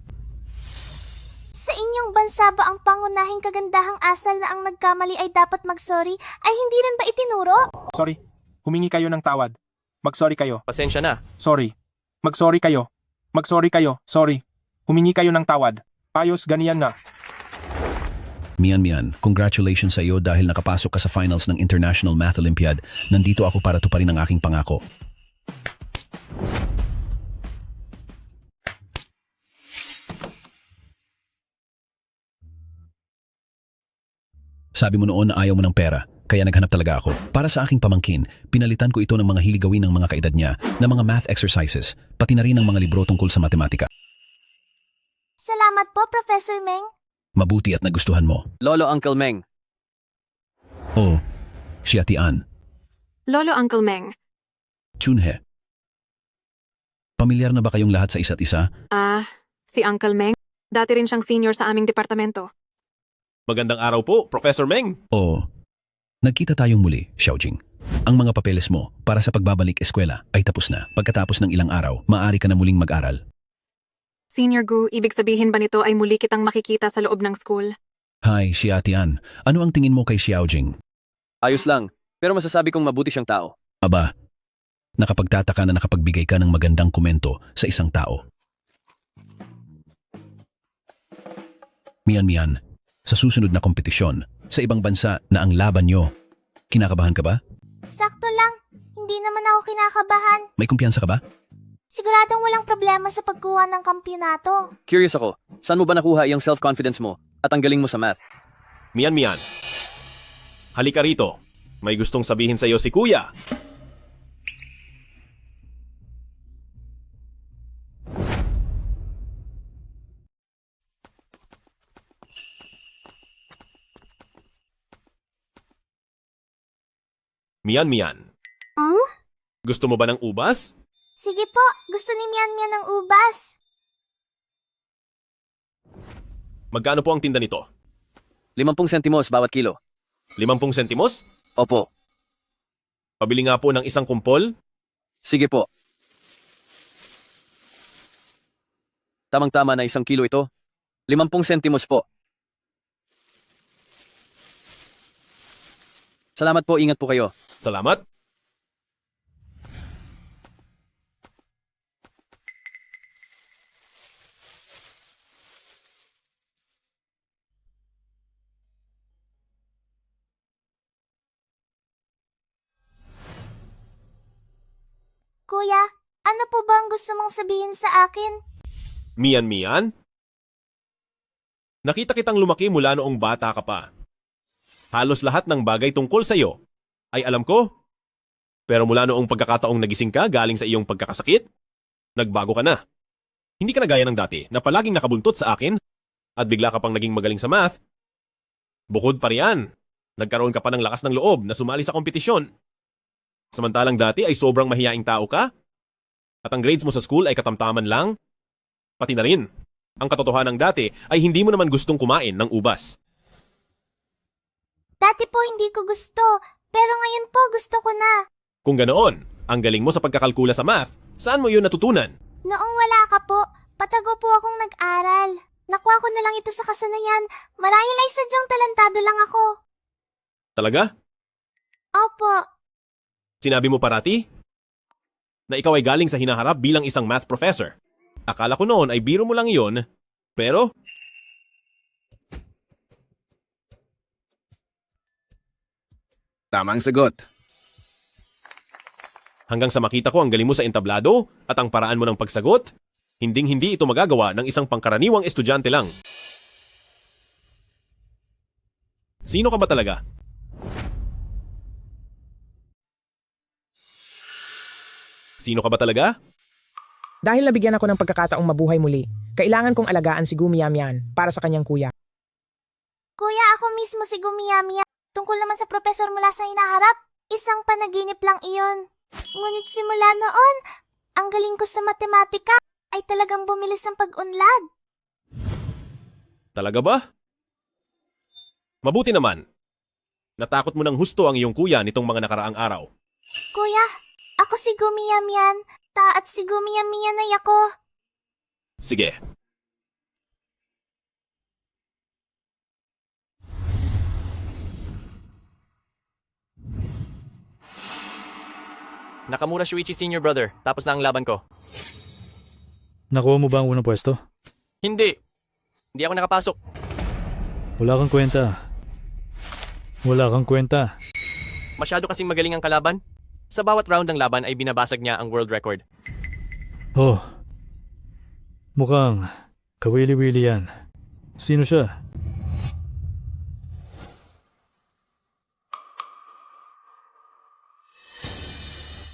Sa inyong bansa ba ang pangunahing kagandahang asal na ang nagkamali ay dapat mag-sorry ay hindi rin ba itinuro? Sorry, humingi kayo ng tawad. Mag-sorry kayo. Pasensya na. Sorry. Mag-sorry kayo. Mag-sorry kayo. Sorry. Humingi kayo ng tawad. Ayos, ganiyan na. Mian, congratulations sa iyo dahil nakapasok ka sa finals ng International Math Olympiad. Nandito ako para tuparin ang aking pangako. Sabi mo noon na ayaw mo ng pera, kaya naghanap talaga ako. Para sa aking pamangkin, pinalitan ko ito ng mga hiligawin ng mga kaedad niya na mga math exercises, pati na rin ng mga libro tungkol sa matematika. Salamat po, Professor Meng. Mabuti at nagustuhan mo. Lolo Uncle Meng. Oh, siya Tian. Lolo Uncle Meng. Chunhe. Pamilyar na ba kayong lahat sa isa't isa? Si Uncle Meng. Dati rin siyang senior sa aming departamento. Magandang araw po, Professor Meng. Oh, nagkita tayong muli, Xiaojing. Ang mga papeles mo para sa pagbabalik eskwela ay tapos na. Pagkatapos ng ilang araw, maaari ka na muling mag-aral. Senior Gu, ibig sabihin ba nito ay muli kitang makikita sa loob ng school? Hi, Xia Tian. Ano ang tingin mo kay Xiaojing? Ayos lang, pero masasabi kong mabuti siyang tao. Aba, nakapagtataka na nakapagbigay ka ng magandang komento sa isang tao. Mian, sa susunod na kompetisyon, sa ibang bansa na ang laban nyo, kinakabahan ka ba? Sakto lang. Hindi naman ako kinakabahan. May kumpiyansa ka ba? Siguradong walang problema sa pagkuha ng kampyonato. Curious ako, saan mo ba nakuha yung self-confidence mo at ang galing mo sa math? Mian. Halika rito. May gustong sabihin sa iyo si Kuya. Mian. Hmm? Gusto mo ba ng ubas? Sige po, gusto ni Mian Mian ng ubas. Magkano po ang tinda nito? 50 sentimos bawat kilo. 50 sentimos? Opo. Pabili nga po ng isang kumpol. Sige po. Tamang-tama na 1 kilo ito. 50 sentimos po. Salamat po, ingat po kayo. Salamat. Kuya, ano po ba ang gusto mong sabihin sa akin? Mian Mian? Nakita kitang lumaki mula noong bata ka pa. Halos lahat ng bagay tungkol sa iyo ay alam ko. Pero mula noong pagkakataong nagising ka galing sa iyong pagkakasakit, nagbago ka na. Hindi ka na gaya ng dati na palaging nakabuntot sa akin at bigla ka pang naging magaling sa math. Bukod pa riyan, nagkaroon ka pa ng lakas ng loob na sumali sa kompetisyon. Samantalang dati ay sobrang mahiyaing tao ka at ang grades mo sa school ay katamtaman lang. Pati na rin, ang katotohanan ng dati ay hindi mo naman gustong kumain ng ubas. Dati po hindi ko gusto, pero ngayon po gusto ko na. Kung ganoon, ang galing mo sa pagkakalkula sa math, saan mo yun natutunan? Noong wala ka po, patago po akong nag-aral. Nakuha ko na lang ito sa kasanayan, marahil ay sadyang talentado lang ako. Talaga? Opo. Sinabi mo parati? Na ikaw ay galing sa hinaharap bilang isang math professor. Akala ko noon ay biro mo lang iyon, pero... Tamang sagot. Hanggang sa makita ko ang galing mo sa entablado at ang paraan mo ng pagsagot, hinding-hindi ito magagawa ng isang pangkaraniwang estudyante lang. Sino ka ba talaga? Sino ka ba talaga? Dahil nabigyan ako ng pagkakataong mabuhay muli, kailangan kong alagaan si Gumiyamian para sa kanyang kuya. Kuya, ako mismo si Gumiyamiya. Tungkol naman sa profesor mula sa hinaharap, isang panaginip lang iyon. Ngunit simula noon, ang galing ko sa matematika ay talagang bumilis ang pag-unlad. Talaga ba? Mabuti naman. Natakot mo ng husto ang iyong kuya nitong mga nakaraang araw. Kuya, ako si Gumiyamian. At si Gumiyamian ay ako. Sige. Nakamura Shuichi Senior Brother, tapos na ang laban ko. Nakuha mo ba ang unang pwesto? Hindi. Hindi ako nakapasok. Wala kang kwenta. Wala kang kwenta. Masyado kasing magaling ang kalaban. Sa bawat round ng laban ay binabasag niya ang world record. Oh. Mukhang kawili-wili yan. Sino siya?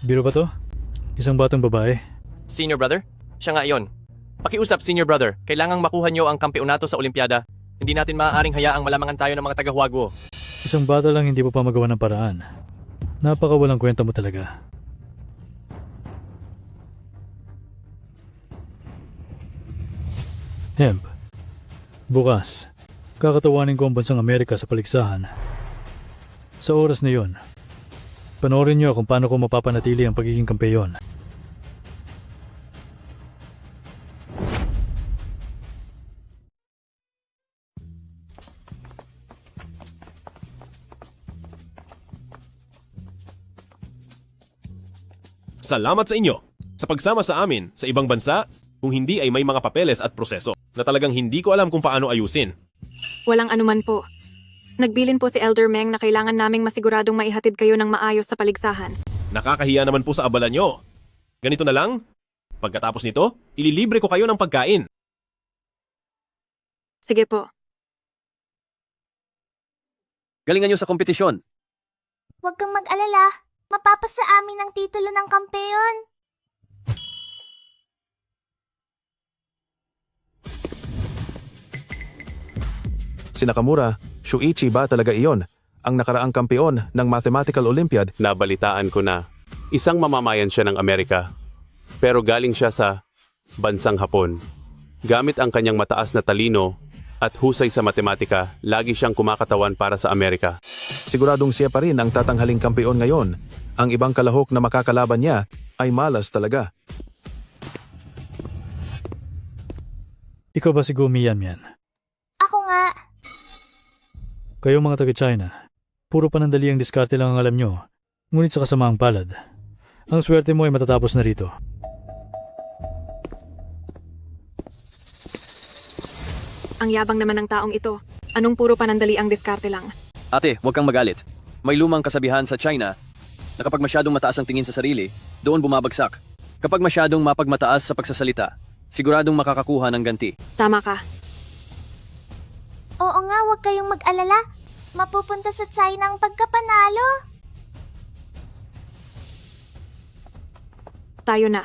Biro ba to? Isang batang babae? Senior Brother? Siya nga iyon. Pakiusap, Senior Brother. Kailangang makuha niyo ang kampeonato sa Olimpiada. Hindi natin maaaring hayaang malamangan tayo ng mga taga-Huaguo. Isang bata lang hindi pa magawa ng paraan. Napakawalang kwenta mo talaga. Hemp, bukas, kakatawanin ko ang bansang Amerika sa paligsahan. Sa oras na yon, panoorin niyo kung paano ko mapapanatili ang pagiging kampeyon. Salamat sa inyo sa pagsama sa amin sa ibang bansa kung hindi ay may mga papeles at proseso na talagang hindi ko alam kung paano ayusin. Walang anuman po. Nagbilin po si Elder Meng na kailangan naming masiguradong maihatid kayo ng maayos sa paligsahan. Nakakahiya naman po sa abala nyo. Ganito na lang, pagkatapos nito, ililibre ko kayo ng pagkain. Sige po. Galingan niyo sa kompetisyon. Huwag kang mag-alala. Mapapasa amin ang titulo ng kampeon. Si Nakamura, Shuichi ba talaga iyon? Ang nakaraang kampeon ng Mathematical Olympiad? Nabalitaan ko na. Isang mamamayan siya ng Amerika. pero galing siya sa bansang Hapon. Gamit ang kanyang mataas na talino at husay sa matematika, lagi siyang kumakatawan para sa Amerika. Siguradong siya pa rin ang tatanghaling kampeon ngayon. Ang ibang kalahok na makakalaban niya ay malas talaga. Ikaw ba si Gu Mianmian? Ako nga. Kayo mga taga-China, puro panandali ang diskarte lang ang alam nyo, ngunit sa kasamaang palad. Ang swerte mo ay matatapos na rito. Ang yabang naman ng taong ito. Anong puro panandali ang diskarte lang? Ate, huwag kang magalit. May lumang kasabihan sa China na kapag masyadong mataas ang tingin sa sarili, doon bumabagsak. Kapag masyadong mapagmataas sa pagsasalita, siguradong makakakuha ng ganti. Tama ka. Oo nga, huwag kayong mag-alala. Mapupunta sa China ang pagkapanalo. Tayo na.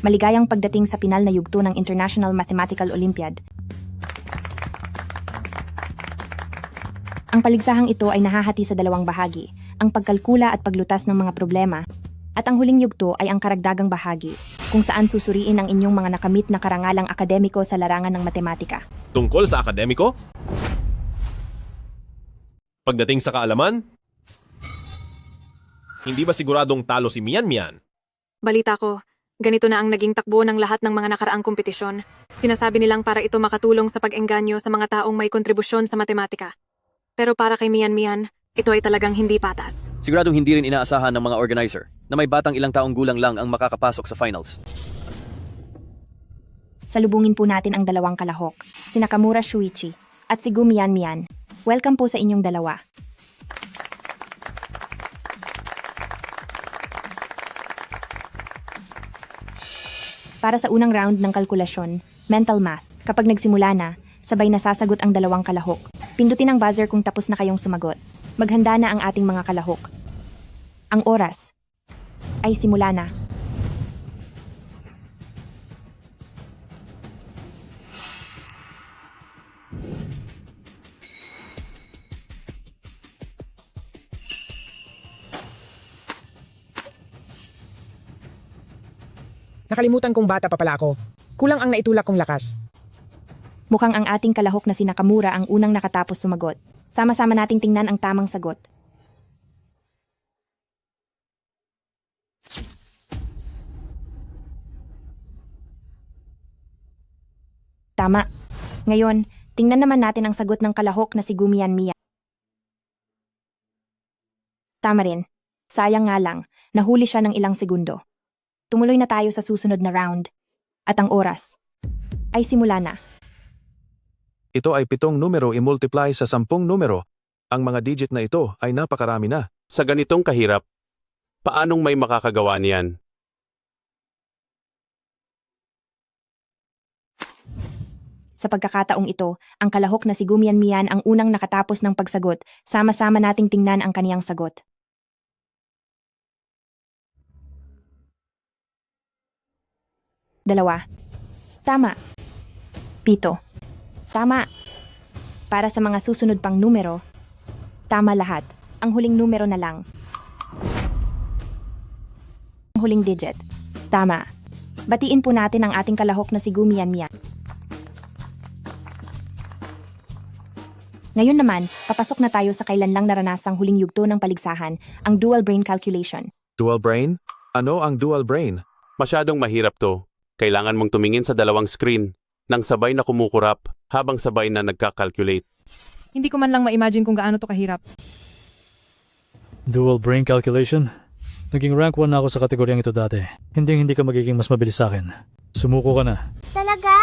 Maligayang pagdating sa pinal na yugto ng International Mathematical Olympiad. Ang paligsahang ito ay nahahati sa dalawang bahagi, ang pagkalkula at paglutas ng mga problema, at ang huling yugto ay ang karagdagang bahagi, kung saan susuriin ang inyong mga nakamit na karangalang akademiko sa larangan ng matematika. Tungkol sa akademiko? Pagdating sa kaalaman? Hindi ba siguradong talo si Mianmian? Balita ko, ganito na ang naging takbo ng lahat ng mga nakaraang kompetisyon. Sinasabi nilang para ito makatulong sa pag-engganyo sa mga taong may kontribusyon sa matematika. Pero para kay Mianmian, ito ay talagang hindi patas. Siguradong hindi rin inaasahan ng mga organizer na may batang ilang taong gulang lang ang makakapasok sa finals. Salubungin po natin ang dalawang kalahok, si Nakamura Shuichi at si Gu Mianmian. Welcome po sa inyong dalawa. Para sa unang round ng kalkulasyon, mental math, kapag nagsimula na, sabay nasasagot ang dalawang kalahok. Pindutin ang buzzer kung tapos na kayong sumagot. Maghanda na ang ating mga kalahok. Ang oras ay simula na. Nakalimutan kong bata pa pala ako. Kulang ang naitulak kong lakas. Mukhang ang ating kalahok na si Nakamura ang unang nakatapos sumagot. Sama-sama nating tingnan ang tamang sagot. Tama. Ngayon, tingnan naman natin ang sagot ng kalahok na si Gu Mianmian. Tama rin. Sayang nga lang, nahuli siya ng ilang segundo. Tumuloy na tayo sa susunod na round. At ang oras ay simula na. Ito ay 7 numero i-multiply sa 10 numero. Ang mga digit na ito ay napakarami na. Sa ganitong kahirap, paanong may makakagawa niyan? Sa pagkakataong ito, ang kalahok na si Gu Mianmian ang unang nakatapos ng pagsagot. Sama-sama nating tingnan ang kaniyang sagot. Dalawa. Tama. 7. Tama. Para sa mga susunod pang numero, tama lahat. Ang huling numero na lang. Ang huling digit. Tama. Batiin po natin ang ating kalahok na si Gu Mianmian. Ngayon naman, papasok na tayo sa kailan lang naranasang huling yugto ng paligsahan, ang dual brain calculation. Dual brain? Ano ang dual brain? Masyadong mahirap to. Kailangan mong tumingin sa dalawang screen nang sabay na kumukurap habang sabay na nagka-calculate. Hindi ko man lang ma-imagine kung gaano to kahirap. Dual brain calculation? Naging rank 1 na ako sa kategoryang ito dati. Hindi ka magiging mas mabilis sa akin. Sumuko ka na. Talaga?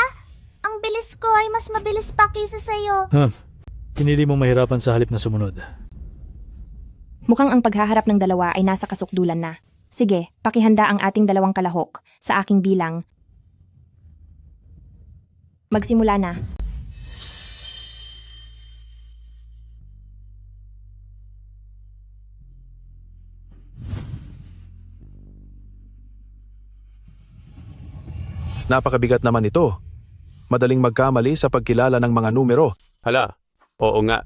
Ang bilis ko ay mas mabilis pa kaysa sa'yo. Pinili mong mahirapan sa halip na sumunod. Mukhang ang paghaharap ng dalawa ay nasa kasukdulan na. Sige, pakihanda ang ating dalawang kalahok sa aking bilang. Magsimula na. Napakabigat naman ito. Madaling magkamali sa pagkilala ng mga numero. Hala, oo nga.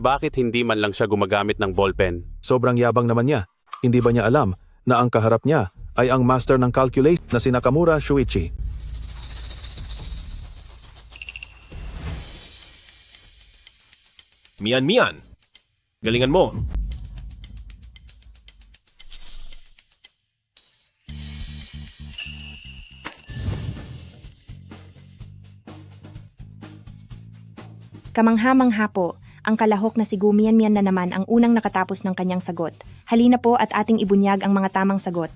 Bakit hindi man lang siya gumagamit ng ballpen? Sobrang yabang naman niya. Hindi ba niya alam na ang kaharap niya ay ang master ng calculate na si Nakamura Shuichi? Mian, galingan mo. Kamangha-mangha po, ang kalahok na si Gu Mian-Mian na naman ang unang nakatapos ng kanyang sagot. Halina po at ating ibunyag ang mga tamang sagot.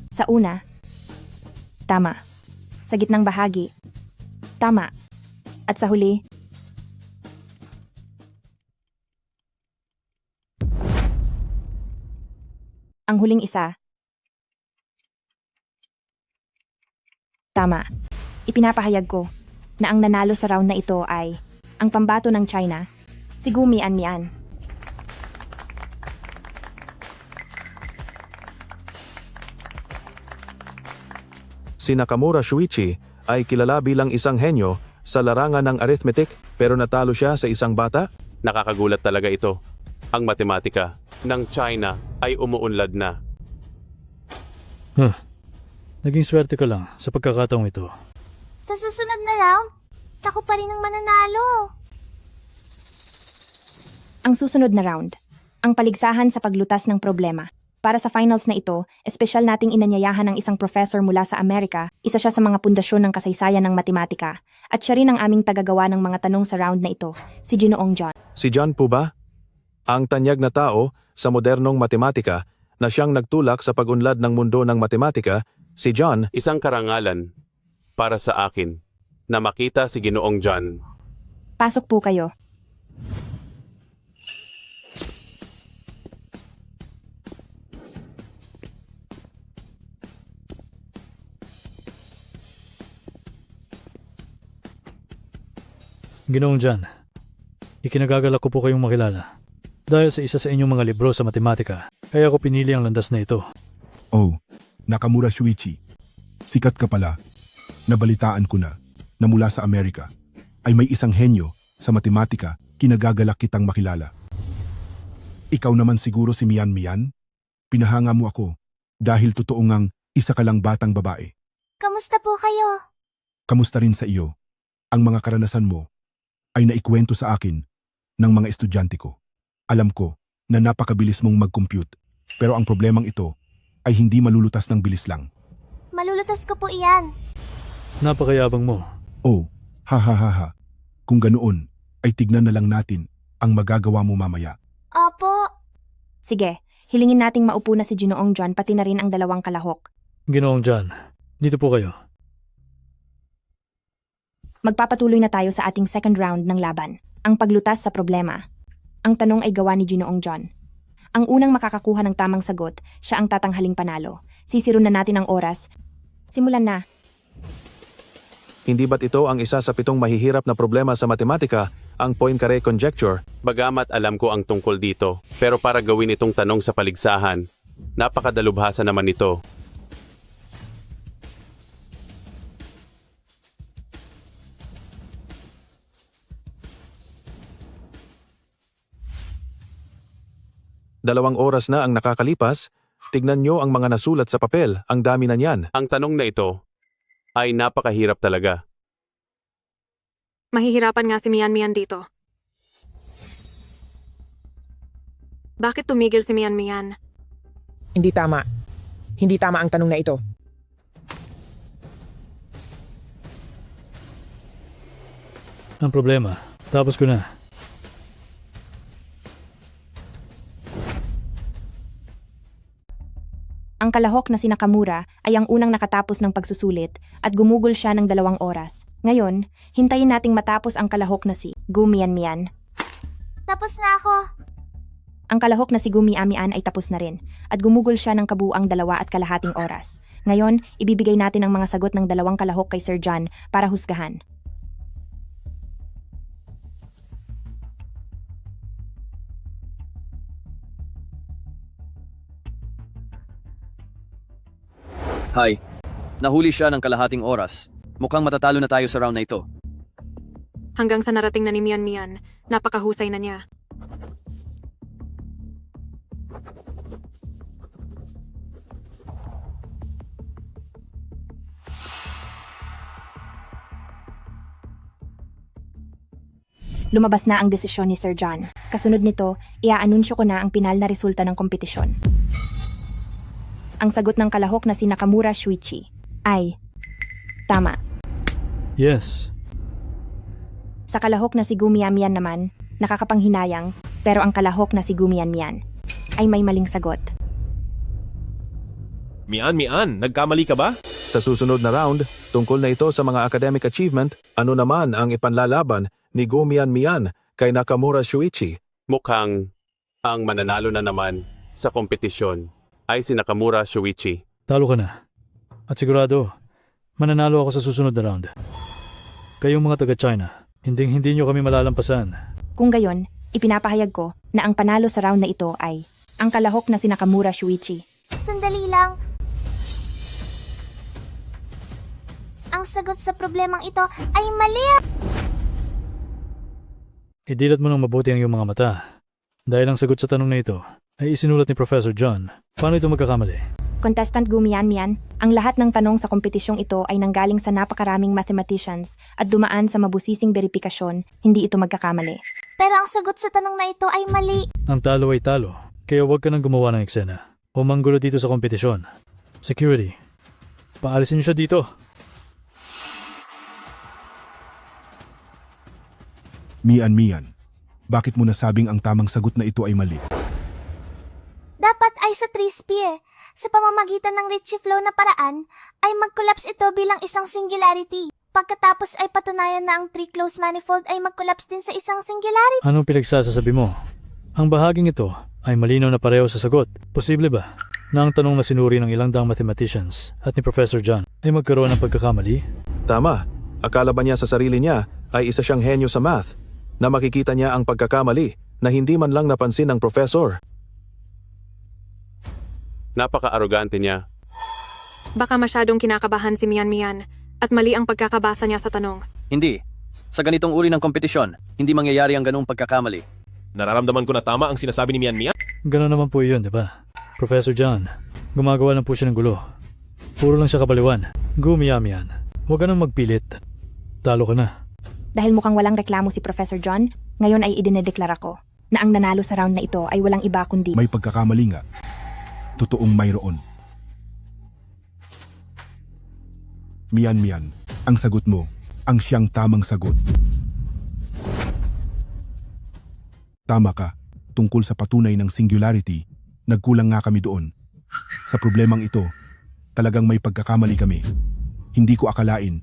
Sa una, tama. Sa gitnang bahagi, tama. At sa huli, ang huling isa, tama. Ipinapahayag ko na ang nanalo sa round na ito ay ang pambato ng China, si Gu Mian-Mian. Si Nakamura Shuichi ay kilala bilang isang henyo sa larangan ng arithmetic pero natalo siya sa isang bata? Nakakagulat talaga ito. Ang matematika ng China ay umuunlad na. Naging swerte ka lang sa pagkakataong ito. Sa susunod na round, ako pa rin ang mananalo. Ang susunod na round, ang paligsahan sa paglutas ng problema. Para sa finals na ito, espesyal nating inanyayahan ng isang professor mula sa Amerika, isa siya sa mga pundasyon ng kasaysayan ng matematika, at siya rin ang aming tagagawa ng mga tanong sa round na ito, si Ginoong John. Si John po ba? Ang tanyag na tao sa modernong matematika na siyang nagtulak sa pag-unlad ng mundo ng matematika, si John. Isang karangalan para sa akin na makita si Ginoong John. Pasok po kayo. Ginoong John, ikinagagalak ko po kayong makilala. Dahil sa isa sa inyong mga libro sa matematika, kaya ko pinili ang landas na ito. Oh, Nakamura Shuichi. Sikat ka pala. Nabalitaan ko na mula sa Amerika ay may isang henyo sa matematika kinagagalak kitang makilala. Ikaw naman siguro si Mian-Mian? Pinahanga mo ako dahil totoo ngang isa ka lang batang babae. Kamusta po kayo? Kamusta rin sa iyo? Ang mga karanasan mo ay naikwento sa akin ng mga estudyante ko. Alam ko na napakabilis mong mag-compute, pero ang problemang ito ay hindi malulutas ng bilis lang. Malulutas ko po iyan. Napakayabang mo. Oh, ha. Kung ganoon, ay tignan na lang natin ang magagawa mo mamaya. Opo. Sige, hilingin nating maupo na si Ginoong John pati na rin ang dalawang kalahok. Ginoong John, dito po kayo. Magpapatuloy na tayo sa ating second round ng laban, ang paglutas sa problema. Ang tanong ay gawa ni Ginoong John. Ang unang makakakuha ng tamang sagot, siya ang tatanghaling panalo. Sisiron na natin ang oras. Simulan na. Hindi ba't ito ang isa sa 7 mahihirap na problema sa matematika, ang Poincare conjecture? Bagamat alam ko ang tungkol dito, pero para gawin itong tanong sa paligsahan, napakadalubhasa naman ito. Dalawang oras na ang nakakalipas, tignan nyo ang mga nasulat sa papel, ang dami na niyan. Ang tanong na ito ay napakahirap talaga. Mahihirapan nga si Mian-Mian dito. Bakit tumigil si Mian-Mian? Hindi tama. Hindi tama ang tanong na ito. Ang problema, tapos ko na. Ang kalahok na si Nakamura ay ang unang nakatapos ng pagsusulit at gumugol siya ng 2 oras. Ngayon, hintayin nating matapos ang kalahok na si Gu Mian-Mian. Tapos na ako. Ang kalahok na si Gu Mian-Mian ay tapos na rin at gumugol siya ng kabuuang 2.5 oras. Ngayon, ibibigay natin ang mga sagot ng 2 kalahok kay Sir John para husgahan. Hi. Nahuli siya ng kalahating oras. Mukhang matatalo na tayo sa round na ito. Hanggang sa narating na ni Mian Mian, napakahusay na niya. Lumabas na ang desisyon ni Sir John. Kasunod nito, iaanunsyo ko na ang pinal na resulta ng kompetisyon. Ang sagot ng kalahok na si Nakamura Shuichi ay tama. Yes. Sa kalahok na si Gu Mian naman, nakakapanghinayang, pero ang kalahok na si Gu Mian ay may maling sagot. Mian, nagkamali ka ba? Sa susunod na round, tungkol na ito sa mga academic achievement, ano naman ang ipanlalaban ni Gu Mian kay Nakamura Shuichi? Mukhang ang mananalo na naman sa kompetisyon ay si Nakamura Shuichi. Talo ka na. At sigurado, mananalo ako sa susunod na round. Kayong mga taga-China, hindi nyo kami malalampasan. Kung gayon, ipinapahayag ko na ang panalo sa round na ito ay ang kalahok na si Nakamura Shuichi. Sandali lang. Ang sagot sa problemang ito ay mali. Idilat mo ng mabuti ang iyong mga mata. Dahil ang sagot sa tanong na ito ay isinulat ni Professor John. Paano ito magkakamali? Contestant Gu Mian, ang lahat ng tanong sa kompetisyong ito ay nanggaling sa napakaraming mathematicians at dumaan sa mabusising beripikasyon, hindi ito magkakamali. Pero ang sagot sa tanong na ito ay mali. Ang talo ay talo, kaya huwag ka nang gumawa ng eksena o manggulo dito sa kompetisyon. Security, paalisin niyo siya dito. Mian, bakit mo nasabing ang tamang sagot na ito ay mali? Dapat ay sa three-sphere. Sa pamamagitan ng Ricci flow na paraan, ay mag-collapse ito bilang isang singularity. Pagkatapos ay patunayan na ang three-closed manifold ay mag-collapse din sa isang singularity. Anong pinagsasasabi mo? Ang bahaging ito ay malinaw na pareho sa sagot. Posible ba na ang tanong na sinuri ng ilang daang mathematicians at ni Professor John ay magkaroon ng pagkakamali? Tama. Akala ba niya sa sarili niya ay isa siyang henyo sa math na makikita niya ang pagkakamali na hindi man lang napansin ng professor? Napaka-arrogante niya. Baka masyadong kinakabahan si Mian at mali ang pagkakabasa niya sa tanong. Hindi. Sa ganitong uri ng kompetisyon, hindi mangyayari ang ganung pagkakamali. Nararamdaman ko na tama ang sinasabi ni Mian. Gano'n naman po yun, di ba? Professor John, gumagawa lang po siya ng gulo. Puro lang siya kabaliwan. Gu Mian, huwag ka nang magpilit. Talo ka na. Dahil mukhang walang reklamo si Professor John, ngayon ay idinedeklara ko na ang nanalo sa round na ito ay walang iba kundi May pagkakamali nga. Totoong mayroon. Mian, ang sagot mo, ang siyang tamang sagot. Tama ka, tungkol sa patunay ng singularity, nagkulang nga kami doon. Sa problemang ito, talagang may pagkakamali kami. Hindi ko akalain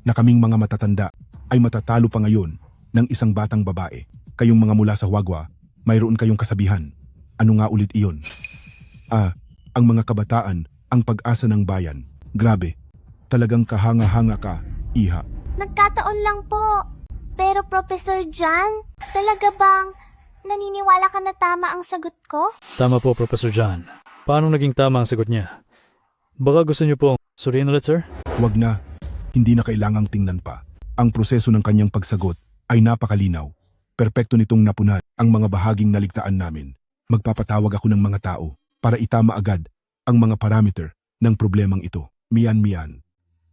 na kaming mga matatanda ay matatalo pa ngayon ng isang batang babae. Kayong mga mula sa Huagwa, mayroon kayong kasabihan. Ano nga ulit iyon? Ang mga kabataan, ang pag-asa ng bayan. Grabe, talagang kahanga-hanga ka, iha. Nagkataon lang po. Pero Professor John, talaga bang naniniwala ka na tama ang sagot ko? Tama po, Professor John. Paano naging tama ang sagot niya? Baka gusto niyo pong suriin ulit, sir? Huwag na, hindi na kailangang tingnan pa. Ang proseso ng kanyang pagsagot ay napakalinaw. Perpekto nitong napunan ang mga bahaging naligtaan namin. Magpapatawag ako ng mga tao para itama agad ang mga parameter ng problemang ito. Mian,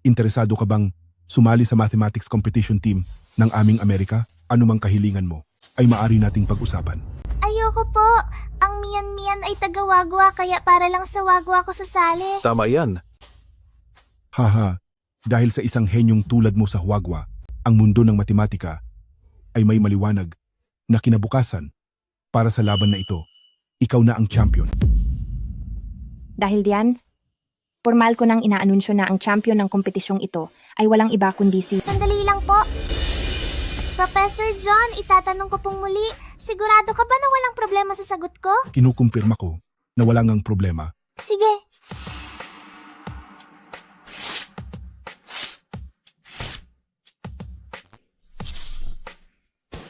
interesado ka bang sumali sa mathematics competition team ng aming Amerika? Ano mang kahilingan mo ay maaari nating pag-usapan. Ayoko po. Ang Mian ay taga-Wagwa kaya para lang sa Wagwa ko sasali. Tama yan. Haha, dahil sa isang henyong tulad mo sa Huagwa, ang mundo ng matematika ay may maliwanag na kinabukasan. Para sa laban na ito, ikaw na ang champion. dahil diyan, formal ko nang inaanunsyo na ang champion ng kompetisyong ito ay walang iba kundi si... Sandali lang po. Professor John, itatanong ko pong muli, sigurado ka ba na walang problema sa sagot ko? Kinukumpirma ko na wala ngang problema. Sige.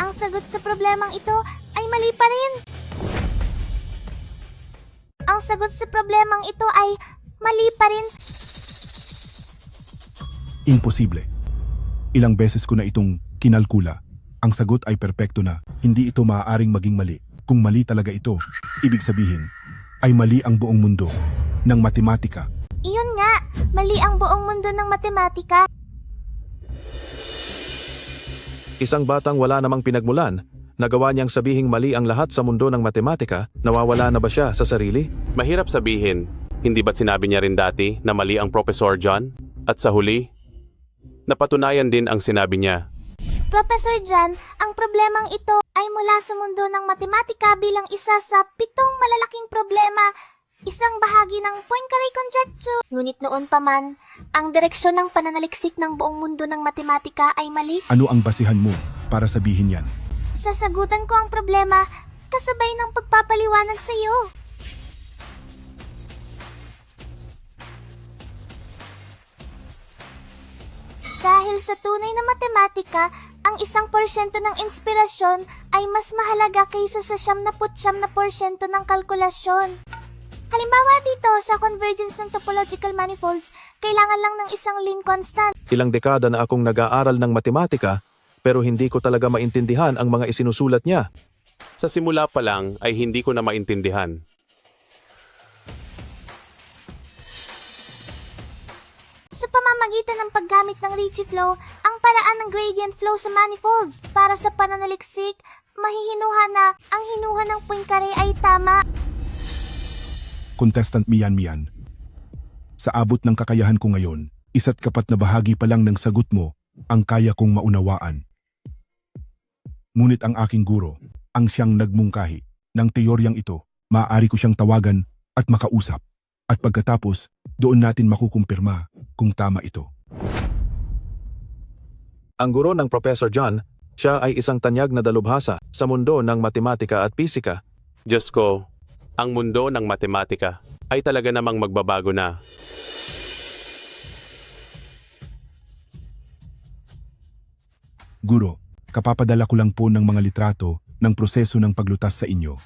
Ang sagot sa problemang ito ay mali pa rin. Ang sagot sa problemang ito ay mali pa rin. Imposible. Ilang beses ko na itong kinalkula. Ang sagot ay perpekto na. Hindi ito maaaring maging mali. Kung mali talaga ito, ibig sabihin, ay mali ang buong mundo ng matematika. Iyon nga, mali ang buong mundo ng matematika. Isang batang wala namang pinagmulan, nagawa niyang sabihing mali ang lahat sa mundo ng matematika, nawawala na ba siya sa sarili? Mahirap sabihin, hindi ba't sinabi niya rin dati na mali ang Professor John? At sa huli, napatunayan din ang sinabi niya. Professor John, ang problemang ito ay mula sa mundo ng matematika bilang isa sa 7 malalaking problema, isang bahagi ng Poincaré conjecture. Ngunit noon pa man, ang direksyon ng pananaliksik ng buong mundo ng matematika ay mali. Ano ang basihan mo para sabihin yan? Sasagutan ko ang problema kasabay ng pagpapaliwanag sa iyo. Dahil sa tunay na matematika, ang 1% ng inspirasyon ay mas mahalaga kaysa sa 99% ng kalkulasyon. Halimbawa dito sa convergence ng topological manifolds, kailangan lang ng isang Lin constant. Ilang dekada na akong nag-aaral ng matematika, pero hindi ko talaga maintindihan ang mga isinusulat niya. Sa simula pa lang ay hindi ko na maintindihan. Sa pamamagitan ng paggamit ng Ricci flow, ang paraan ng gradient flow sa manifolds para sa pananaliksik, mahihinuha na ang hinuha ng Poincaré ay tama. Contestant Mian, sa abot ng kakayahan ko ngayon, 1/4 na bahagi pa lang ng sagot mo ang kaya kong maunawaan. Ngunit ang aking guro, ang siyang nagmungkahi ng teoryang ito, maaari ko siyang tawagan at makausap. At pagkatapos, doon natin makukumpirma kung tama ito. Ang guro ng Professor John, siya ay isang tanyag na dalubhasa sa mundo ng matematika at pisika. Diyos ko, ang mundo ng matematika ay talaga namang magbabago na. Guro, kapapadala ko lang po ng mga litrato ng proseso ng paglutas sa inyo.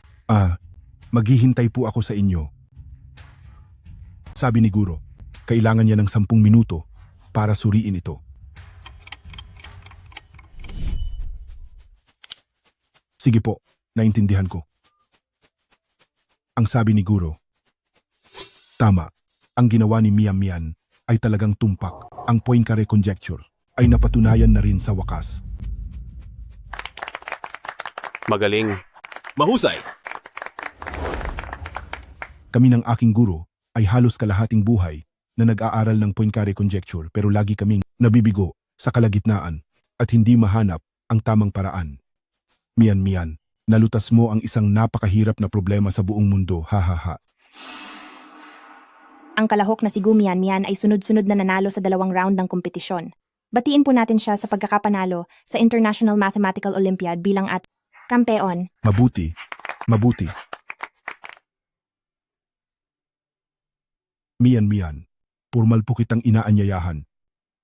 Maghihintay po ako sa inyo. Sabi ni Guro, kailangan niya ng 10 minuto para suriin ito. Sige po, naintindihan ko. Ang sabi ni Guro, tama, ang ginawa ni Mian ay talagang tumpak. Ang Poincaré conjecture ay napatunayan na rin sa wakas. Magaling. Mahusay. Kami ng aking guro ay halos kalahating buhay na nag-aaral ng Poincaré conjecture pero lagi kaming nabibigo sa kalagitnaan at hindi mahanap ang tamang paraan. Mian, nalutas mo ang isang napakahirap na problema sa buong mundo, hahaha. Ang kalahok na si Gu Mian ay sunod-sunod na nanalo sa 2 round ng kompetisyon. Batiin po natin siya sa pagkakapanalo sa International Mathematical Olympiad bilang kampeon. Mabuti. Mian, formal po kitang inaanyayahan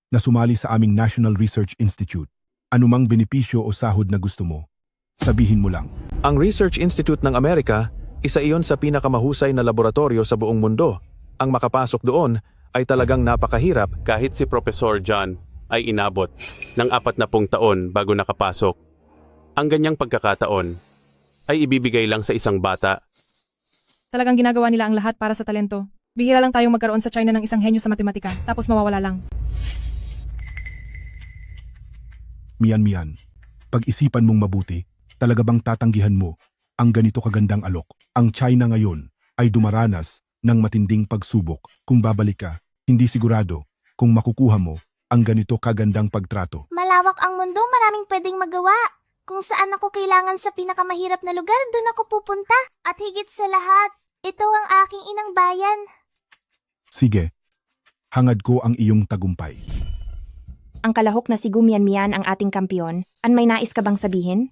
na sumali sa aming National Research Institute. Anumang benepisyo o sahod na gusto mo, sabihin mo lang. Ang Research Institute ng Amerika, isa iyon sa pinakamahusay na laboratorio sa buong mundo. Ang makapasok doon ay talagang napakahirap. Kahit si Professor John ay inabot ng 40 taon bago nakapasok. Ang ganyang pagkakataon ay ibibigay lang sa isang bata. Talagang ginagawa nila ang lahat para sa talento. Bihira lang tayong magkaroon sa China ng isang henyo sa matematika, tapos mawawala lang. Mian, pag-isipan mong mabuti, talaga bang tatanggihan mo ang ganito kagandang alok? Ang China ngayon ay dumaranas ng matinding pagsubok. Kung babalik ka, hindi sigurado kung makukuha mo ang ganito kagandang pagtrato. Malawak ang mundo, maraming pwedeng magawa. Kung saan ako kailangan sa pinakamahirap na lugar, doon ako pupunta. At higit sa lahat, ito ang aking inang bayan. Sige, hangad ko ang iyong tagumpay. Ang kalahok na si Gu Mian ang ating kampiyon. May nais ka bang sabihin?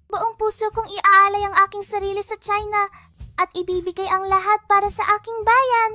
Buong puso kong iaalay ang aking sarili sa China at ibibigay ang lahat para sa aking bayan.